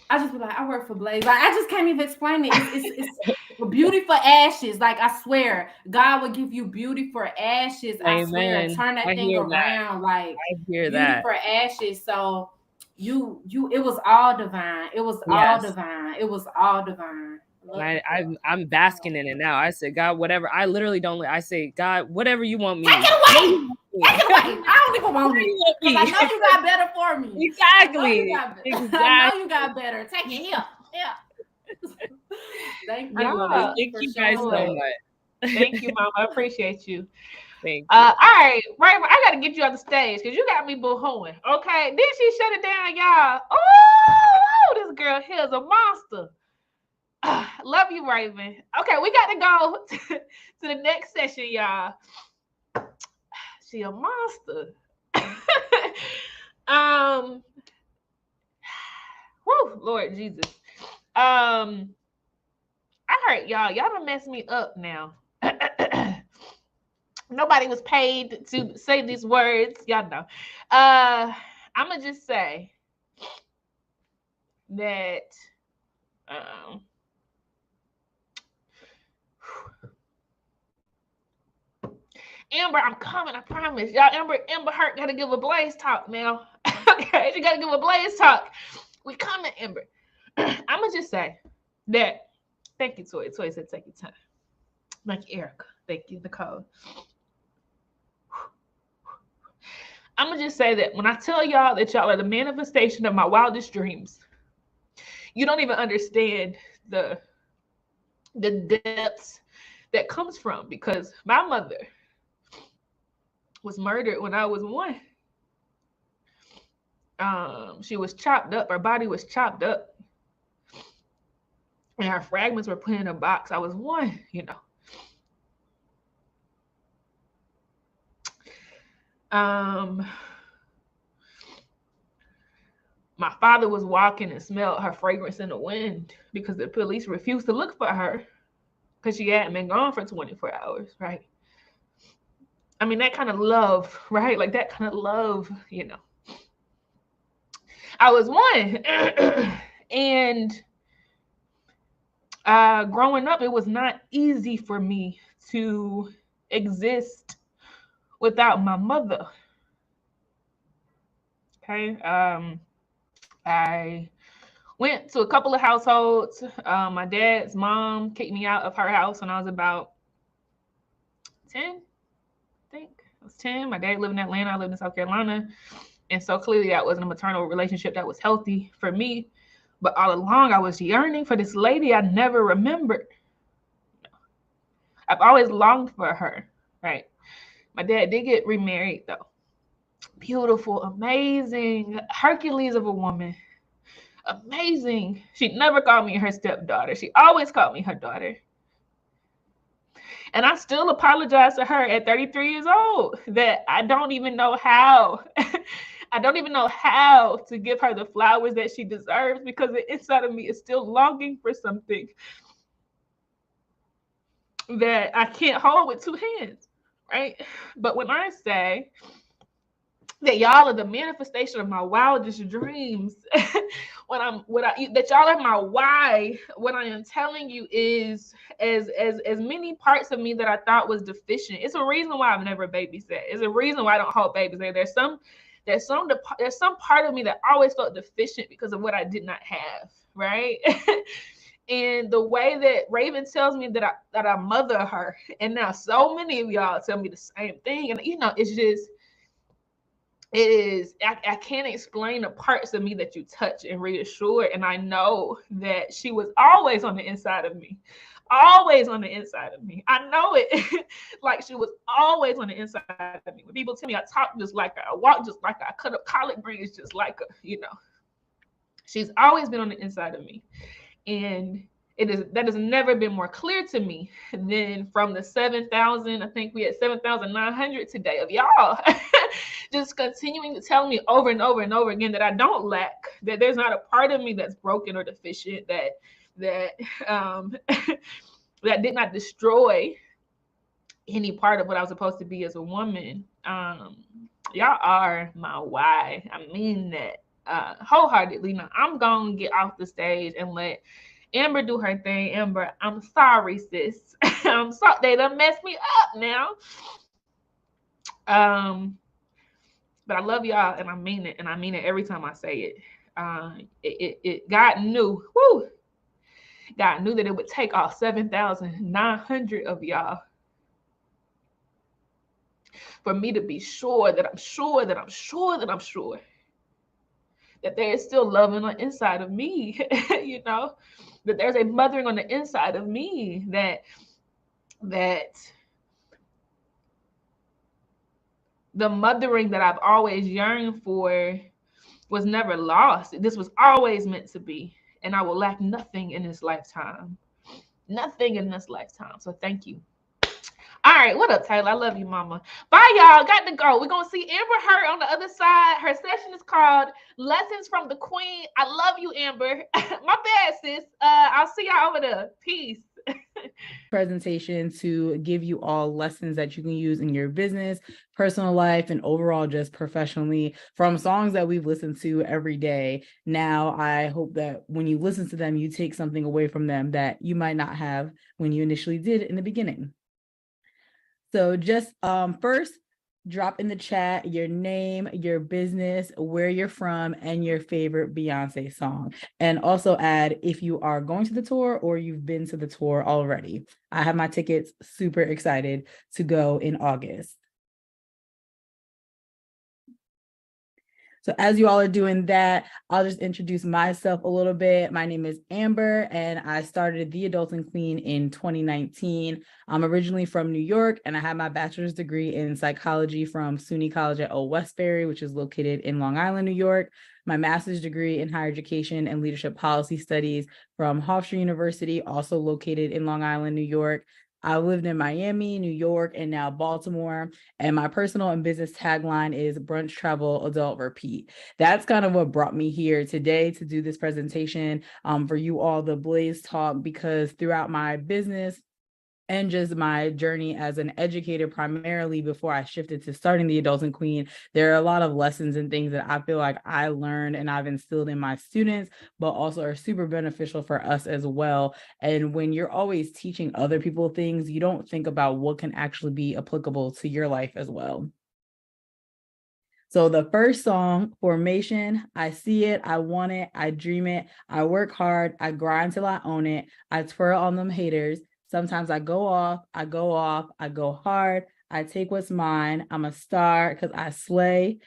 I just be like, I work for Blaze. Like, I just can't even explain it. It's beauty for ashes. Like, I swear, God will give you beauty for ashes. I swear, turn that thing around. Like, I hear beauty for ashes. So it was all divine. It was all divine. It was all divine. I'm basking in it now. I said, God, whatever. I literally don't. I say, God, whatever you want me. Take it away. Take it away. I don't even want it. I know you got better for me. Exactly. I know you got better. Take it here. Yeah. Thank you. Thank you guys so much. Thank you, Mama. I appreciate you. Thank you. All right, I gotta get you on the stage because you got me boo-hooing. Okay, then she shut it down, y'all. Oh, this girl here is a monster. Love you, Raven. Okay, we got to go to the next session, y'all. She a monster. Woo, Lord Jesus. I heard y'all done messed me up now. Nobody was paid to say these words. Y'all know. I'ma just say that Amber, I'm coming, I promise. Y'all, Amber Hurt gotta give a Blaze talk now. Okay, she gotta give a Blaze talk. We coming, Amber. I'ma just say, that, thank you, Toy. Toy said, take your time. Thank you, Erica. Thank you, Nicole. I'm going to just say that when I tell y'all that y'all are the manifestation of my wildest dreams, you don't even understand the depths that comes from, because my mother was murdered when I was 1. She was chopped up. Her body was chopped up, and her fragments were put in a box. I was 1, you know. My father was walking and smelled her fragrance in the wind because the police refused to look for her because she hadn't been gone for 24 hours, right? I mean, that kind of love, right? Like that kind of love, you know. I was 1. And growing up, it was not easy for me to exist without my mother. Okay. I went to a couple of households. My dad's mom kicked me out of her house when I was about 10, I think. I was 10. My dad lived in Atlanta. I lived in South Carolina. And so clearly that wasn't a maternal relationship that was healthy for me. But all along, I was yearning for this lady I never remembered. I've always longed for her, right? My dad did get remarried, though. Beautiful, amazing, Hercules of a woman. Amazing. She never called me her stepdaughter. She always called me her daughter. And I still apologize to her at 33 years old that I don't even know how. I don't even know how to give her the flowers that she deserves, because the inside of me is still longing for something that I can't hold with 2 hands, right? But when I say that y'all are the manifestation of my wildest dreams, that y'all are my why, what I am telling you is as many parts of me that I thought was deficient. It's a reason why I've never babysat. It's a reason why I don't hold babies. There's some part of me that always felt deficient because of what I did not have, right? And the way that Raven tells me that I mother her, and now so many of y'all tell me the same thing, and you know, it's just, it is, I can't explain the parts of me that you touch and reassure. And I know that she was always on the inside of me. Always on the inside of me. I know it. Like she was always on the inside of me. When people tell me I talk just like her, I walk just like her, I cut up collard greens just like her, you know. She's always been on the inside of me. And that has never been more clear to me than from the 7,000, I think we had 7,900 today of y'all just continuing to tell me over and over and over again that I don't lack, that there's not a part of me that's broken or deficient, that that did not destroy any part of what I was supposed to be as a woman. Y'all are my why. I mean that wholeheartedly. Now I'm gonna get off the stage and let Amber do her thing. Amber, I'm sorry, sis. I'm sorry. They done messed me up now. But I love y'all, and I mean it, and I mean it every time I say it. God knew, God knew that it would take all 7,900 of y'all for me to be sure that there is still loving on the inside of me, you know, that there's a mothering on the inside of me, that the mothering that I've always yearned for was never lost. This was always meant to be, and I will lack nothing in this lifetime. Nothing in this lifetime. So thank you. All right, what up, Taylor? I love you, mama. Bye, y'all. Got to go. We're going to see Amber Hurt on the other side. Her session is called Lessons from the Queen. I love you, Amber. My bad, sis. I'll see y'all over there. Peace. Presentation to give you all lessons that you can use in your business, personal life, and overall just professionally, from songs that we've listened to every day. Now, I hope that when you listen to them, you take something away from them that you might not have when you initially did in the beginning. So just first, Drop in the chat your name, your business, where you're from, and your favorite Beyonce song. And also add if you are going to the tour or you've been to the tour already. I have my tickets, super excited to go in August. So as you all are doing that, I'll just introduce myself a little bit. My name is Amber, and I started The Adulting Queen in 2019. I'm originally from New York, and I have my bachelor's degree in psychology from SUNY College at Old Westbury, which is located in Long Island, New York. My master's degree in higher education and leadership policy studies from Hofstra University, also located in Long Island, New York. I lived in Miami, New York, and now Baltimore. And my personal and business tagline is brunch, travel, adult, repeat. That's kind of what brought me here today to do this presentation for you all, the Blaze Talk, because throughout my business and just my journey as an educator, primarily before I shifted to starting The Adulting Queen, there are a lot of lessons and things that I feel like I learned and I've instilled in my students, but also are super beneficial for us as well. And when you're always teaching other people things, you don't think about what can actually be applicable to your life as well. So the first song, Formation, I see it, I want it, I dream it, I work hard, I grind till I own it, I twirl on them haters. Sometimes I go off, I go hard, I take what's mine, I'm a star because I slay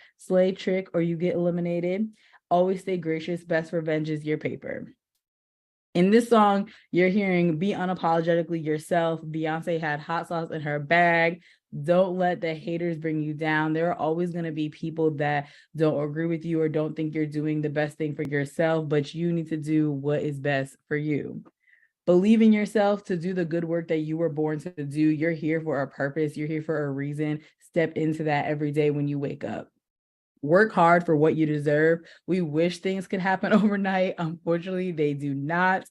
trick or you get eliminated. Always stay gracious, best revenge is your paper. In this song, you're hearing be unapologetically yourself. Beyonce had hot sauce in her bag. Don't let the haters bring you down. There are always going to be people that don't agree with you or don't think you're doing the best thing for yourself, but you need to do what is best for you. Believe in yourself to do the good work that you were born to do. You're here for a purpose. You're here for a reason. Step into that every day when you wake up. Work hard for what you deserve. We wish things could happen overnight. Unfortunately, they do not.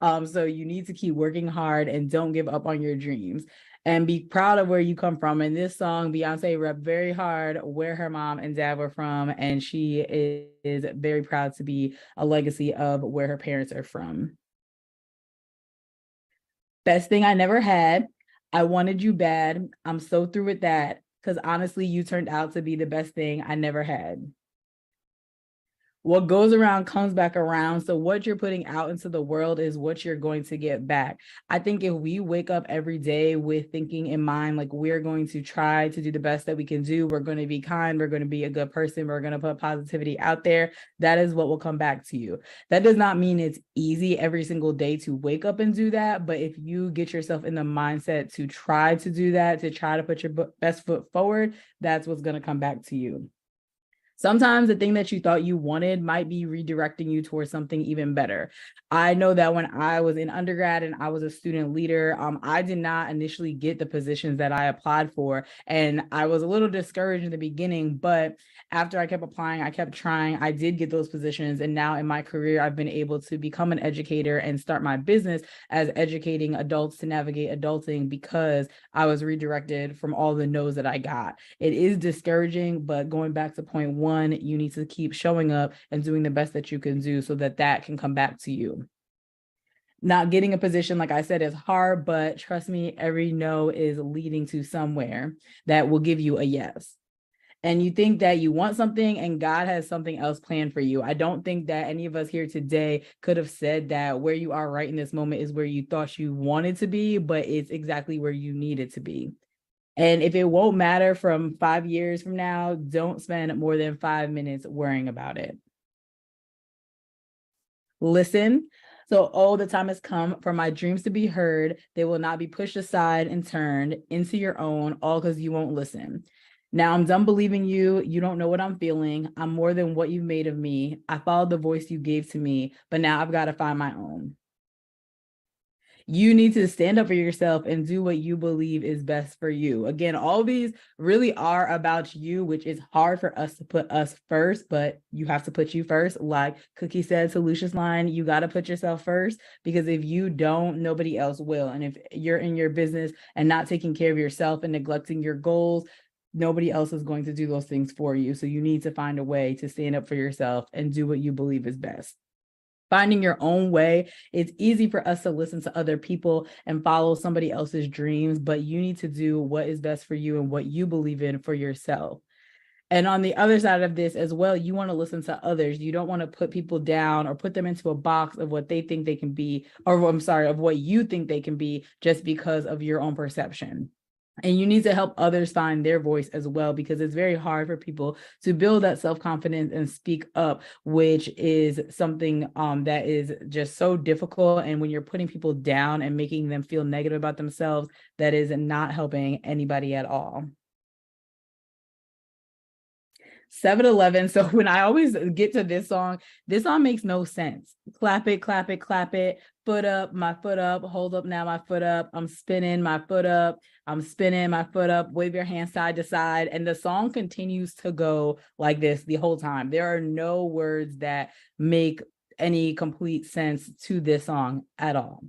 So you need to keep working hard and don't give up on your dreams. And be proud of where you come from. In this song, Beyonce repped very hard where her mom and dad were from, and she is very proud to be a legacy of where her parents are from. Best thing I never had. I wanted you bad. I'm so through with that because honestly, you turned out to be the best thing I never had. What goes around comes back around. So what you're putting out into the world is what you're going to get back. I think if we wake up every day with thinking in mind, like we're going to try to do the best that we can do, we're going to be kind, we're going to be a good person, we're going to put positivity out there, that is what will come back to you. That does not mean it's easy every single day to wake up and do that. But if you get yourself in the mindset to try to do that, to try to put your best foot forward, that's what's going to come back to you. Sometimes the thing that you thought you wanted might be redirecting you towards something even better. I know that when I was in undergrad and I was a student leader, I did not initially get the positions that I applied for. And I was a little discouraged in the beginning, but after I kept applying, I kept trying, I did get those positions. And now in my career, I've been able to become an educator and start my business as educating adults to navigate adulting because I was redirected from all the no's that I got. It is discouraging, but going back to point one, you need to keep showing up and doing the best that you can do so that that can come back to you. Not getting a position, like I said, is hard, but trust me, every no is leading to somewhere that will give you a yes. And you think that you want something and God has something else planned for you. I don't think that any of us here today could have said that where you are right in this moment is where you thought you wanted to be, but it's exactly where you needed to be. And if it won't matter from 5 years from now, don't spend more than 5 minutes worrying about it. Listen. So, oh, the time has come for my dreams to be heard. They will not be pushed aside and turned into your own, all because you won't listen. Now I'm done believing you. You don't know what I'm feeling. I'm more than what you've made of me. I followed the voice you gave to me, but now I've got to find my own. You need to stand up for yourself and do what you believe is best for you. Again, all these really are about you, which is hard for us to put us first, but you have to put you first. Like Cookie said to Lucia's line, you got to put yourself first, because if you don't, nobody else will. And if you're in your business and not taking care of yourself and neglecting your goals, nobody else is going to do those things for you. So you need to find a way to stand up for yourself and do what you believe is best. Finding your own way. It's easy for us to listen to other people and follow somebody else's dreams, but you need to do what is best for you and what you believe in for yourself. And on the other side of this as well, you want to listen to others. You don't want to put people down or put them into a box of what they think they can be, or I'm sorry, of what you think they can be just because of your own perception. And you need to help others find their voice as well, because it's very hard for people to build that self-confidence and speak up, which is something that is just so difficult. And when you're putting people down and making them feel negative about themselves, that is not helping anybody at all. 7-Eleven. So when I always get to this song makes no sense. Clap it, clap it, clap it. Foot up, my foot up. Hold up now, my foot up. I'm spinning my foot up. I'm spinning my foot up. Wave your hand side to side. And the song continues to go like this the whole time. There are no words that make any complete sense to this song at all.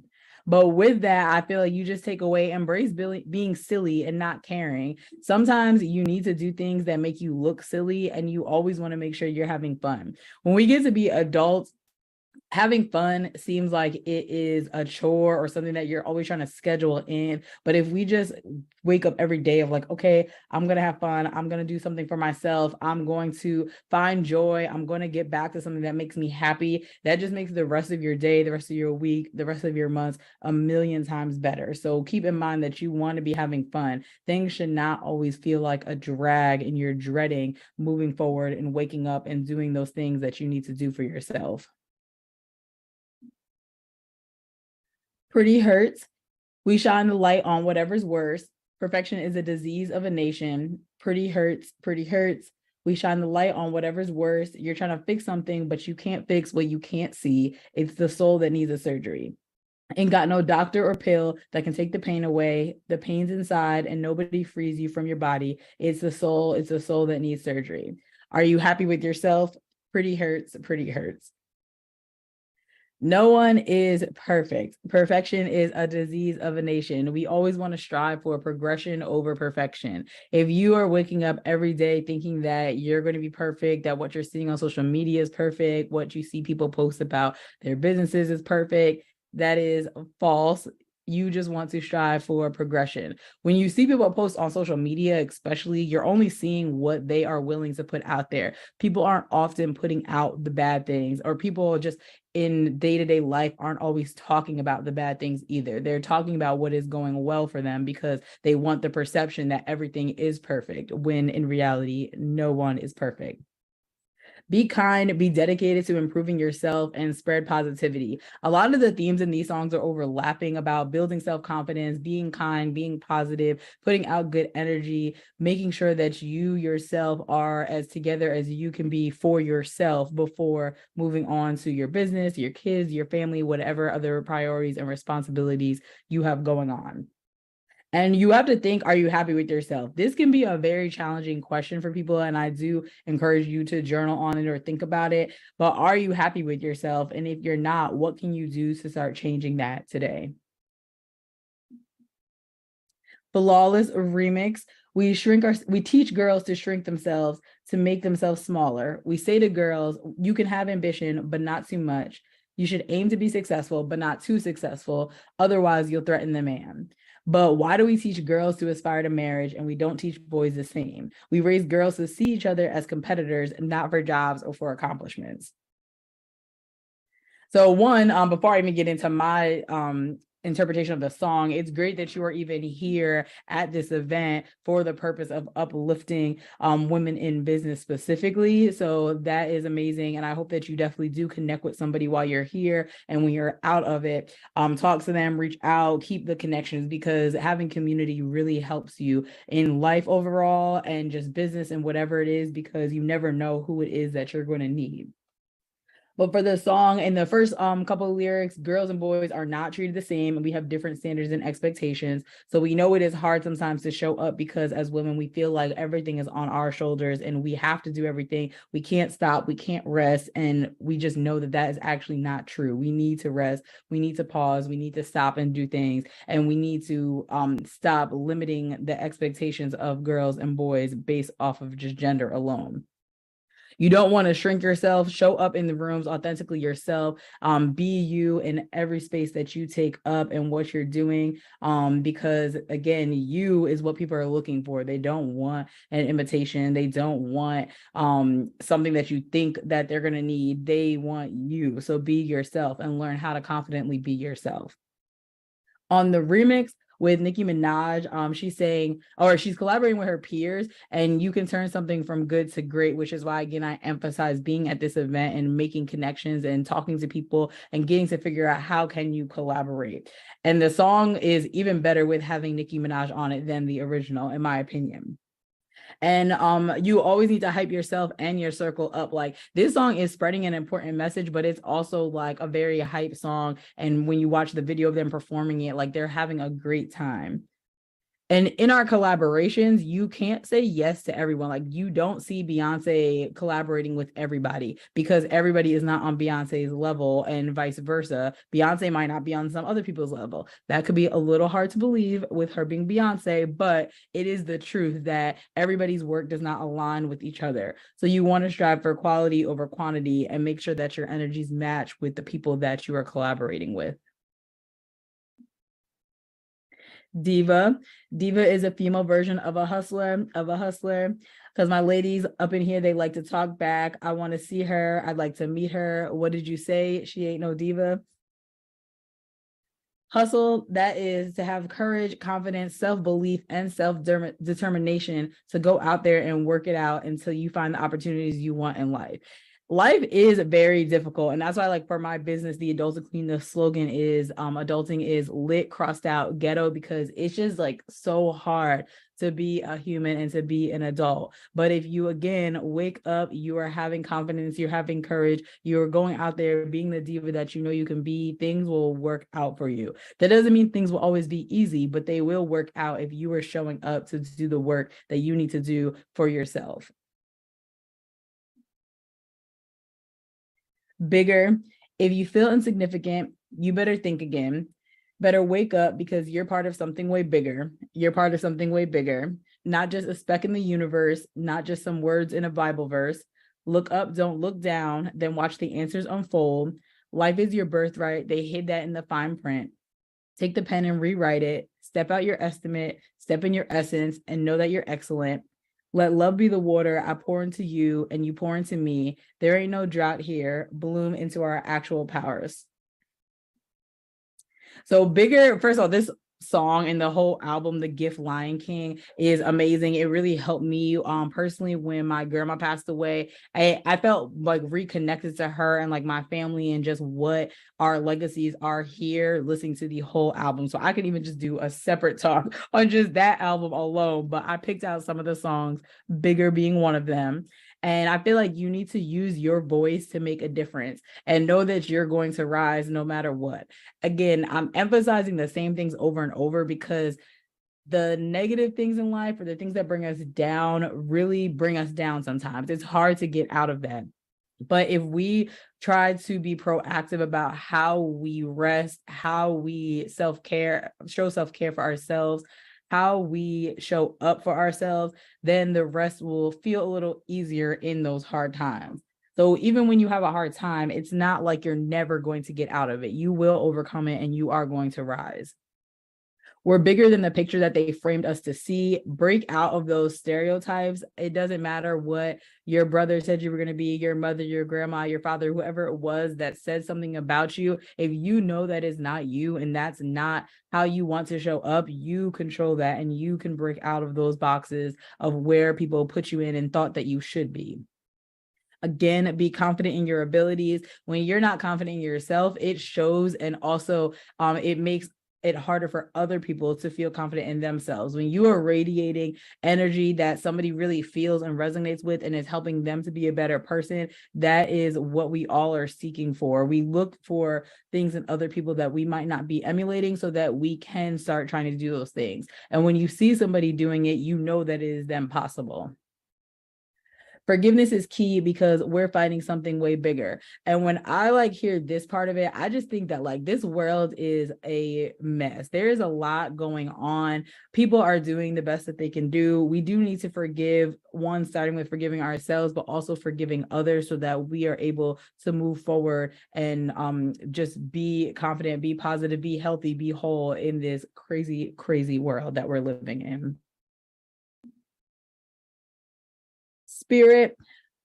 But with that, I feel like you just take away, embrace being silly and not caring. Sometimes you need to do things that make you look silly, and you always want to make sure you're having fun. When we get to be adults, having fun seems like it is a chore or something that you're always trying to schedule in. But if we just wake up every day of like, okay, I'm going to have fun. I'm going to do something for myself. I'm going to find joy. I'm going to get back to something that makes me happy. That just makes the rest of your day, the rest of your week, the rest of your months a million times better. So keep in mind that you want to be having fun. Things should not always feel like a drag and you're dreading moving forward and waking up and doing those things that you need to do for yourself. Pretty hurts. We shine the light on whatever's worse. Perfection is a disease of a nation. Pretty hurts. Pretty hurts. We shine the light on whatever's worse. You're trying to fix something, but you can't fix what you can't see. It's the soul that needs a surgery. Ain't got no doctor or pill that can take the pain away. The pain's inside and nobody frees you from your body. It's the soul. It's the soul that needs surgery. Are you happy with yourself? Pretty hurts. Pretty hurts. No one is perfect. Perfection is a disease of a nation. We always want to strive for progression over perfection. If you are waking up every day thinking that you're going to be perfect, that what you're seeing on social media is perfect, what you see people post about their businesses is perfect, that is false. You just want to strive for progression. When you see people post on social media, especially, you're only seeing what they are willing to put out there. People aren't often putting out the bad things, or people just in day-to-day life aren't always talking about the bad things either. They're talking about what is going well for them because they want the perception that everything is perfect, when in reality, no one is perfect. Be kind, be dedicated to improving yourself, and spread positivity. A lot of the themes in these songs are overlapping about building self-confidence, being kind, being positive, putting out good energy, making sure that you yourself are as together as you can be for yourself before moving on to your business, your kids, your family, whatever other priorities and responsibilities you have going on. And you have to think, are you happy with yourself? This can be a very challenging question for people, and I do encourage you to journal on it or think about it. But are you happy with yourself? And if you're not, what can you do to start changing that today? Flawless remix. We teach girls to shrink themselves, to make themselves smaller. We say to girls, you can have ambition, but not too much. You should aim to be successful, but not too successful. Otherwise, you'll threaten the man. But why do we teach girls to aspire to marriage and we don't teach boys the same? We raise girls to see each other as competitors, not for jobs or for accomplishments. So before I even get into my interpretation of the song, it's great that you are even here at this event for the purpose of uplifting women in business specifically. So that is amazing, and I hope that you definitely do connect with somebody while you're here, and when you're out of it, talk to them, reach out, keep the connections, because having community really helps you in life overall and just business and whatever it is, because you never know who it is that you're going to need. But for the song, in the first couple of lyrics, girls and boys are not treated the same, and we have different standards and expectations. So we know it is hard sometimes to show up, because as women, we feel like everything is on our shoulders and we have to do everything. We can't stop, we can't rest, and we just know that that is actually not true. We need to rest, we need to pause, we need to stop and do things, and we need to stop limiting the expectations of girls and boys based off of just gender alone. You don't want to shrink yourself. Show up in the rooms authentically yourself. Be you in every space that you take up and what you're doing. Because again, you is what people are looking for. They don't want an imitation. They don't want something that you think that they're gonna need. They want you. So be yourself and learn how to confidently be yourself. On the remix with Nicki Minaj, she's saying, or she's collaborating with her peers, and you can turn something from good to great, which is why, again, I emphasize being at this event and making connections and talking to people and getting to figure out how can you collaborate. And the song is even better with having Nicki Minaj on it than the original, in my opinion. And you always need to hype yourself and your circle up. Like, this song is spreading an important message, but it's also like a very hype song. And when you watch the video of them performing it, like, they're having a great time. And in our collaborations, you can't say yes to everyone. Like, you don't see Beyonce collaborating with everybody because everybody is not on Beyonce's level and vice versa. Beyonce might not be on some other people's level. That could be a little hard to believe with her being Beyonce, but it is the truth that everybody's work does not align with each other. So you want to strive for quality over quantity and make sure that your energies match with the people that you are collaborating with. Diva is a female version of a hustler, because my ladies up in here, they like to talk back. I want to see her. I'd like to meet her. What did you say? She ain't no diva. Hustle, that is to have courage, confidence, self-belief, and self-determination to go out there and work it out until you find the opportunities you want in life. Life is very difficult. And that's why, like, for my business, the Adulting Queen, the slogan is adulting is lit, crossed out, ghetto, because it's just like so hard to be a human and to be an adult. But if you, again, wake up, you are having confidence, you're having courage, you're going out there being the diva that you know you can be, things will work out for you. That doesn't mean things will always be easy, but they will work out if you are showing up to do the work that you need to do for yourself. Bigger, if you feel insignificant, you better think again. Better wake up, because you're part of something way bigger. You're part of something way bigger, not just a speck in the universe, not just some words in a Bible verse. Look up, don't look down, then watch the answers unfold. Life is your birthright. They hid that in the fine print. Take the pen and rewrite it. Step out your estimate, step in your essence, and know that you're excellent. Let love be the water. I pour into you and you pour into me. There ain't no drought here. Bloom into our actual powers. So Bigger, first of all, this song and the whole album, The Gift Lion King, is amazing. It really helped me personally when my grandma passed away. I felt like reconnected to her and like my family and just what our legacies are here, listening to the whole album. So I could even just do a separate talk on just that album alone, but I picked out some of the songs, Bigger being one of them. And I feel like you need to use your voice to make a difference and know that you're going to rise no matter what. Again, I'm emphasizing the same things over and over because the negative things in life or the things that bring us down really bring us down sometimes. It's hard to get out of that. But if we try to be proactive about how we rest, how we self-care, show self-care for ourselves, how we show up for ourselves, then the rest will feel a little easier in those hard times. So even when you have a hard time, it's not like you're never going to get out of it. You will overcome it and you are going to rise. We're bigger than the picture that they framed us to see. Break out of those stereotypes. It doesn't matter what your brother said you were going to be, your mother, your grandma, your father, whoever it was that said something about you. If you know that is not you and that's not how you want to show up, you control that and you can break out of those boxes of where people put you in and thought that you should be. Again, be confident in your abilities. When you're not confident in yourself, it shows, and also it makes it harder for other people to feel confident in themselves. When you are radiating energy that somebody really feels and resonates with and is helping them to be a better person, that is what we all are seeking for. We look for things in other people that we might not be emulating so that we can start trying to do those things. And when you see somebody doing it, you know that it is then possible. Forgiveness is key because we're fighting something way bigger. And when I like hear this part of it, I just think that like this world is a mess. There is a lot going on. People are doing the best that they can do. We do need to forgive, one, starting with forgiving ourselves, but also forgiving others so that we are able to move forward and just be confident, be positive, be healthy, be whole in this crazy, crazy world that we're living in. Spirit,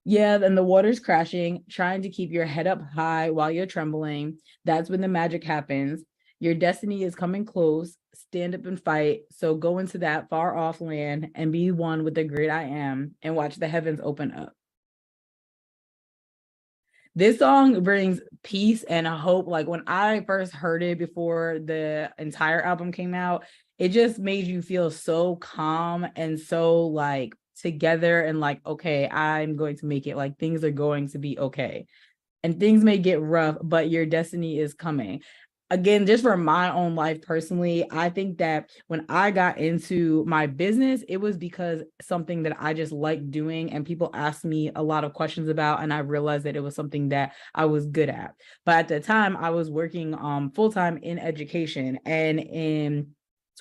yeah, then the water's crashing, trying to keep your head up high while you're trembling. That's when the magic happens. Your destiny is coming close. Stand up and fight. So go into that far off land and be one with the great I am and watch the heavens open up. This song brings peace and hope. Like when I first heard it before the entire album came out, it just made you feel so calm and so like together and like, okay, I'm going to make it. Like things are going to be okay. And things may get rough, but your destiny is coming. Again, just for my own life personally, I think that when I got into my business, it was because something that I just liked doing and people asked me a lot of questions about, and I realized that it was something that I was good at. But at the time, I was working full-time in education, and in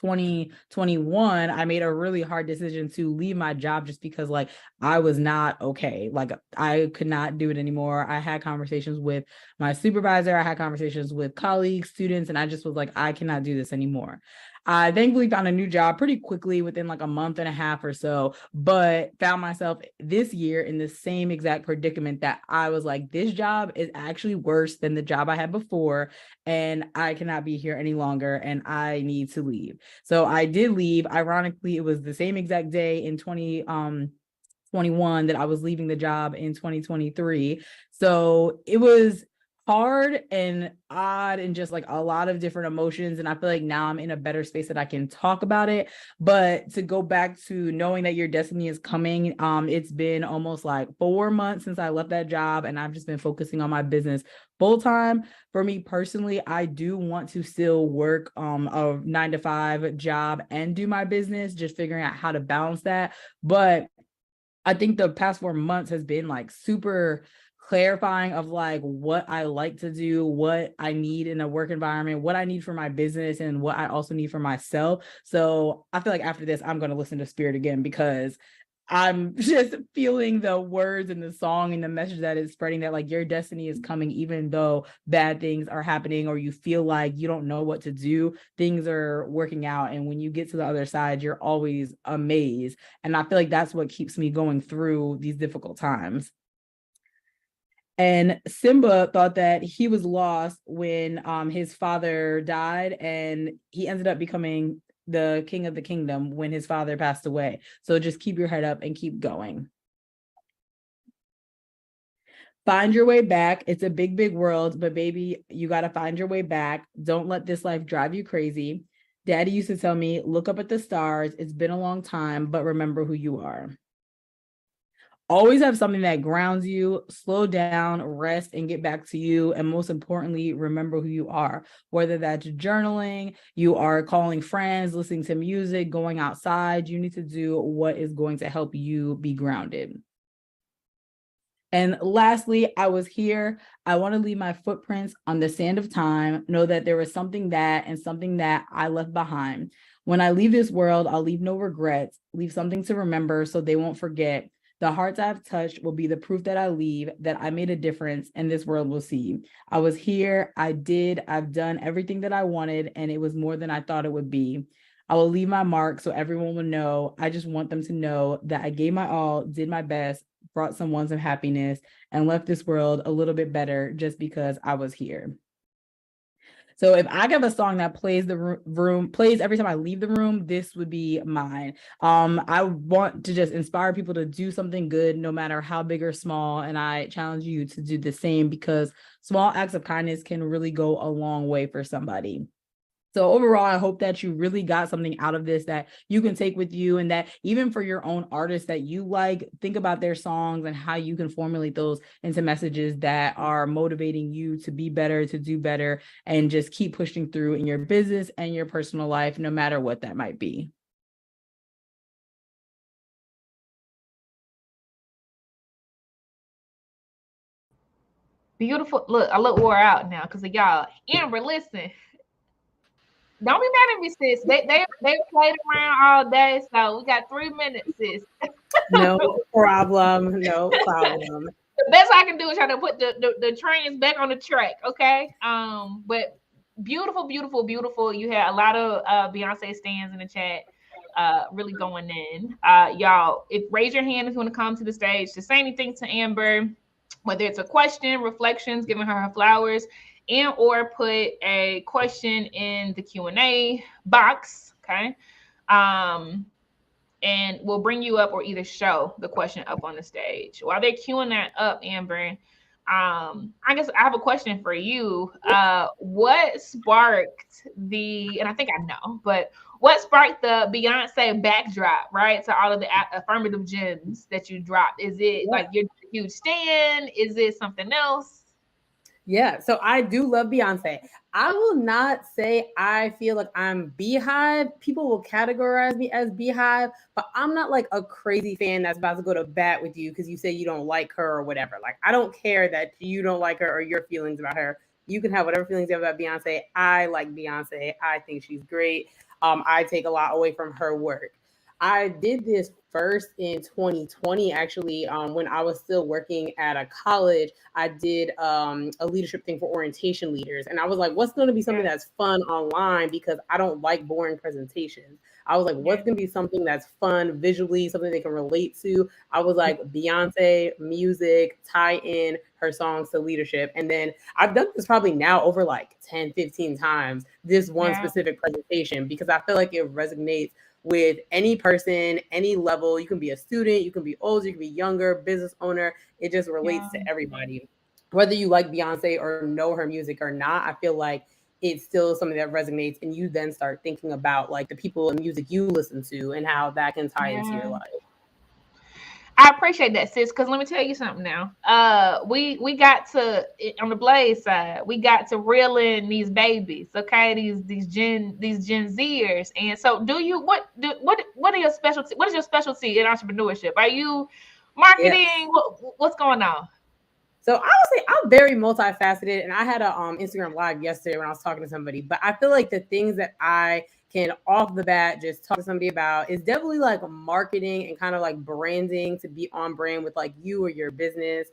2021, I made a really hard decision to leave my job just because like I was not okay. Like I could not do it anymore. I had conversations with my supervisor, I had conversations with colleagues, students, and I just was like, I cannot do this anymore. I thankfully found a new job pretty quickly within like a month and a half or so, but found myself this year in the same exact predicament that I was like, this job is actually worse than the job I had before, and I cannot be here any longer and I need to leave. So I did leave. Ironically, it was the same exact day in 2021 that I was leaving the job in 2023. So it was hard and odd and just like a lot of different emotions. And I feel like now I'm in a better space that I can talk about it. But to go back to knowing that your destiny is coming, it's been almost like 4 months since I left that job, and I've just been focusing on my business full time. For me personally, I do want to still work a 9-to-5 job and do my business, just figuring out how to balance that. But I think the past 4 months has been like super clarifying of like what I like to do, what I need in a work environment, what I need for my business, and what I also need for myself. So I feel like after this, I'm going to listen to Spirit again because I'm just feeling the words and the song and the message that is spreading, that like your destiny is coming, even though bad things are happening or you feel like you don't know what to do, things are working out. And when you get to the other side, you're always amazed. And I feel like that's what keeps me going through these difficult times. And Simba thought that he was lost when his father died, and he ended up becoming the king of the kingdom when his father passed away. So just keep your head up and keep going. Find your way back. It's a big, big world, but baby, you got to find your way back. Don't let this life drive you crazy. Daddy used to tell me, look up at the stars. It's been a long time, but remember who you are. Always have something that grounds you. Slow down, rest, and get back to you. And most importantly, remember who you are. Whether that's journaling, you are calling friends, listening to music, going outside, you need to do what is going to help you be grounded. And lastly, I was here. I want to leave my footprints on the sand of time. Know that there was something that I left behind. When I leave this world, I'll leave no regrets, leave something to remember so they won't forget. The hearts I've touched will be the proof that I leave, that I made a difference, and this world will see. I was here, I've done everything that I wanted, and it was more than I thought it would be. I will leave my mark so everyone will know. I just want them to know that I gave my all, did my best, brought someone some happiness, and left this world a little bit better just because I was here. So if I have a song that plays plays every time I leave the room, this would be mine. I want to just inspire people to do something good, no matter how big or small. And I challenge you to do the same, because small acts of kindness can really go a long way for somebody. So overall, I hope that you really got something out of this that you can take with you, and that even for your own artists that you like, think about their songs and how you can formulate those into messages that are motivating you to be better, to do better, and just keep pushing through in your business and your personal life, no matter what that might be. Beautiful. Look, I look wore out now because of y'all. Amber, listen. Don't be mad at me, sis. They played around all day, so we got 3 minutes, sis. No problem. No problem. The best I can do is try to put the trains back on the track, okay? But beautiful, beautiful, beautiful. You had a lot of Beyonce stands in the chat, really going in. Y'all, raise your hand if you want to come to the stage to say anything to Amber, whether it's a question, reflections, giving her flowers, and or put a question in the Q&A box, okay? And we'll bring you up or either show the question up on the stage. While they're queuing that up, Amber, I guess I have a question for you. What sparked and I think I know, but what sparked the Beyonce backdrop, right, to all of the affirmative gems that you dropped? Is it like you're a huge stan? Is it something else? Yeah, so I do love Beyonce. I will not say I feel like I'm Beehive. People will categorize me as Beehive, but I'm not like a crazy fan that's about to go to bat with you because you say you don't like her or whatever. Like, I don't care that you don't like her or your feelings about her. You can have whatever feelings you have about Beyonce. I like Beyonce. I think she's great. I take a lot away from her work. I did this first in 2020, actually, when I was still working at a college. I did a leadership thing for orientation leaders. And I was like, what's going to be something that's fun online? Because I don't like boring presentations. I was like, what's going to be something that's fun visually, something they can relate to? I was like, Beyonce, music, tie in her songs to leadership. And then I've done this probably now over like 10, 15 times, this one specific presentation, because I feel like it resonates with any person, any level. You can be a student, you can be older, you can be younger, business owner. It just relates to everybody. Whether you like Beyonce or know her music or not, I feel like it's still something that resonates, and you then start thinking about like the people and music you listen to and how that can tie into your life. I appreciate that, sis, because let me tell you something now. We got to, on the Blaze side, we got to reel in these babies, okay? These Gen Zers. And so what are your specialty? What is your specialty in entrepreneurship? Are you marketing? Yes. What's going on? So I would say I'm very multifaceted, and I had a Instagram live yesterday when I was talking to somebody, but I feel like the things that I can off the bat just talk to somebody about is definitely like marketing and kind of like branding to be on brand with like you or your business.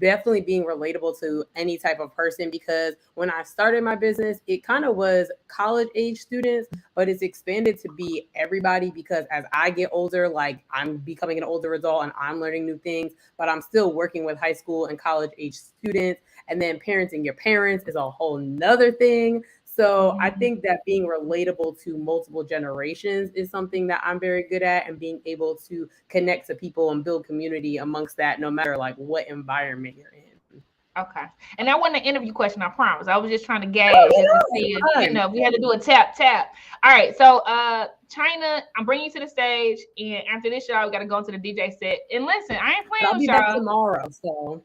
Definitely being relatable to any type of person, because when I started my business, it kind of was college age students, but it's expanded to be everybody, because as I get older, like I'm becoming an older adult and I'm learning new things, but I'm still working with high school and college age students. And then parenting your parents is a whole nother thing. So I think that being relatable to multiple generations is something that I'm very good at, and being able to connect to people and build community amongst that, no matter like what environment you're in. Okay. And that wasn't an interview question, I promise. I was just trying to gauge to see if, we had to do a tap. All right. So China, I'm bringing you to the stage, and after this, y'all, we got to go into the DJ set. And listen, I ain't playing with y'all. I'll be back tomorrow, so.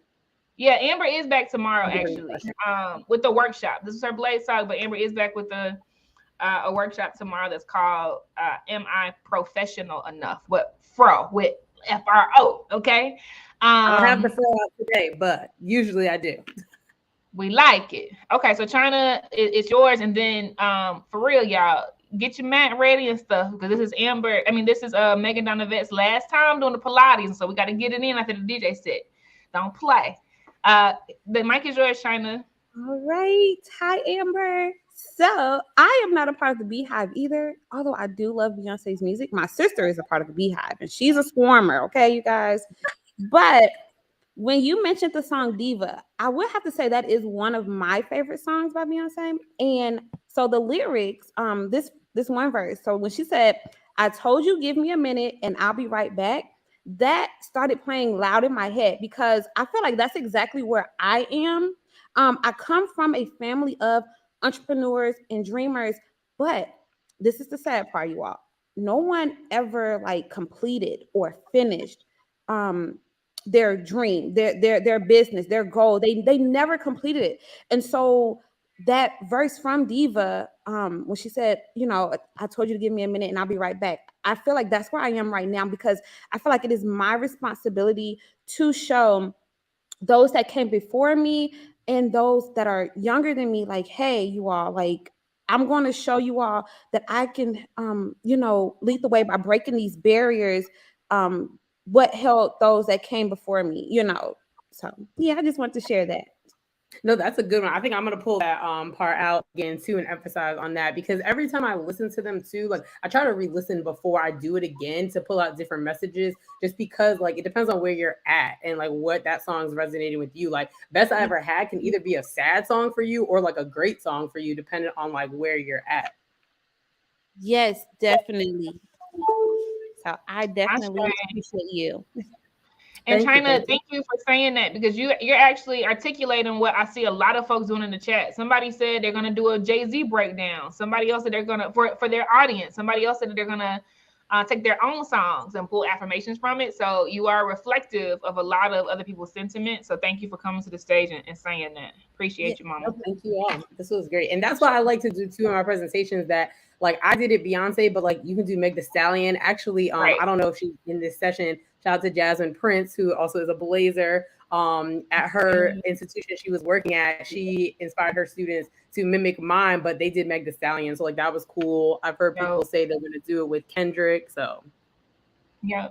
Yeah, Amber is back tomorrow, actually, with the workshop. This is her Blaze talk, but Amber is back with a workshop tomorrow that's called Am I Professional Enough? With F-R-O, okay? I don't have the fro out today, but usually I do. We like it. Okay, so China, it's yours, and then for real, y'all, get your mat ready and stuff, because this is Megan Donovette's last time doing the Pilates, so we got to get it in after the DJ set. Don't play. The mic is yours, China. All right. Hi, Amber. So I am not a part of the Beehive either, although I do love Beyonce's music. My sister is a part of the Beehive, and she's a swarmer, okay, you guys? But when you mentioned the song Diva, I would have to say that is one of my favorite songs by Beyonce. And so the lyrics, this one verse, so when she said, I told you, give me a minute and I'll be right back, that started playing loud in my head, because I feel like that's exactly where I am. I come from a family of entrepreneurs and dreamers, but this is the sad part, you all. No one ever like completed or finished their dream, their business, their goal. They never completed it. And so that verse from Diva, when she said, I told you to give me a minute and I'll be right back, I feel like that's where I am right now, because I feel like it is my responsibility to show those that came before me and those that are younger than me, like, hey, you all, like, I'm going to show you all that I can, lead the way by breaking these barriers. What held those that came before me, So yeah, I just want to share that. No, that's a good one. I think I'm gonna pull that part out again too and emphasize on that, because every time I listen to them too, like I try to re-listen before I do it again to pull out different messages, just because like it depends on where you're at and like what that song's resonating with you. Like Best I Ever Had can either be a sad song for you or like a great song for you, depending on like where you're at. Yes, definitely. So I definitely appreciate you. And China, thank you for saying that, because you're actually articulating what I see a lot of folks doing in the chat. Somebody said they're going to do a Jay-Z breakdown. Somebody else said they're going to, for their audience, somebody else said that they're going to take their own songs and pull affirmations from it. So you are reflective of a lot of other people's sentiment. So thank you for coming to the stage and saying that. Appreciate you, Mama. No, thank you all. This was great. And that's why I like to do too in my presentations, that like I did it Beyonce, but like you can do Meg Thee Stallion. Actually, I don't know if she's in this session. Shout out to Jasmine Prince, who also is a Blazer. At her institution she was working at, she inspired her students to mimic mine, but they did Meg Thee Stallion. So like that was cool. I've heard people say they're going to do it with Kendrick. So yeah,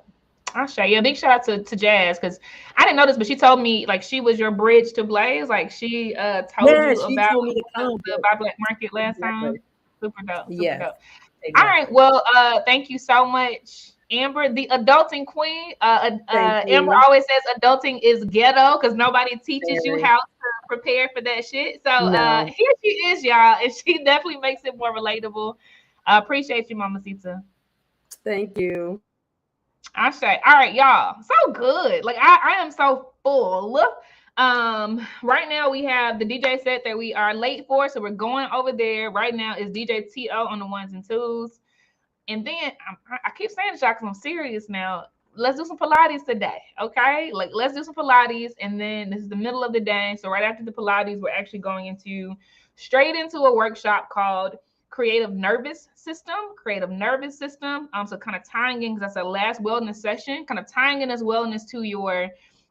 I'll show you. A big shout out to Jazz, because I didn't know this, but she told me like she was your bridge to Blaze. Like she told you about the Black Market last time. Super dope. Super dope. Exactly. All right. Well, thank you so much, Amber, the adulting queen. Amber always says adulting is ghetto because nobody teaches you how to prepare for that shit. So here she is, y'all, and she definitely makes it more relatable. Appreciate you, Mamacita. Thank you. I say, all right, y'all. So good. Like I am so full. Right now we have the DJ set that we are late for, so we're going over there. Right now is DJ T.O. on the 1s and 2s. And then I keep saying this, y'all, because I'm serious now. Let's do some Pilates today, okay? Like, let's do some Pilates, and then this is the middle of the day. So right after the Pilates, we're actually going straight into a workshop called Creative Nervous System. So kind of tying in, because that's our last wellness session, kind of tying in as wellness to your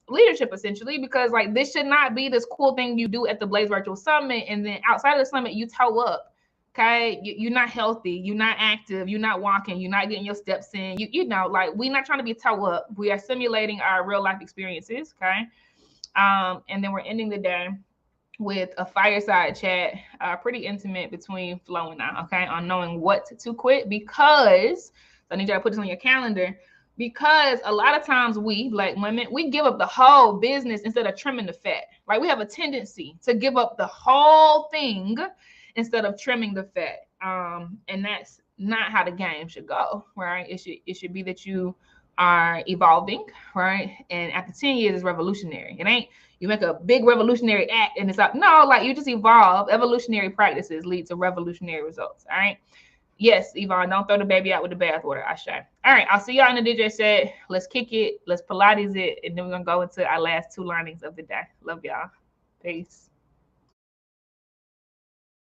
leadership, essentially, because like this should not be this cool thing you do at the Blaze Virtual Summit, and then outside of the summit, you toe up. Okay, you're not healthy, you're not active, you're not walking, you're not getting your steps in. Like we're not trying to be toe up. We are simulating our real life experiences. Okay, and then we're ending the day with a fireside chat, pretty intimate between Flo and I. Okay, on knowing what to quit, because I need you to put this on your calendar. Because a lot of times we, Black women, we give up the whole business instead of trimming the fat. Like we have a tendency to give up the whole thing instead of trimming the fat. And that's not how the game should go, right? It should be that you are evolving, right? And after 10 years, it's revolutionary. It ain't you make a big revolutionary act and it's up. No, like you just evolve. Evolutionary practices lead to revolutionary results. All right. Yes, Yvonne, don't throw the baby out with the bathwater. I sure. All right, I'll see y'all in the DJ set. Let's kick it. Let's Pilates it. And then we're going to go into our last 2 learnings of the day. Love y'all. Peace.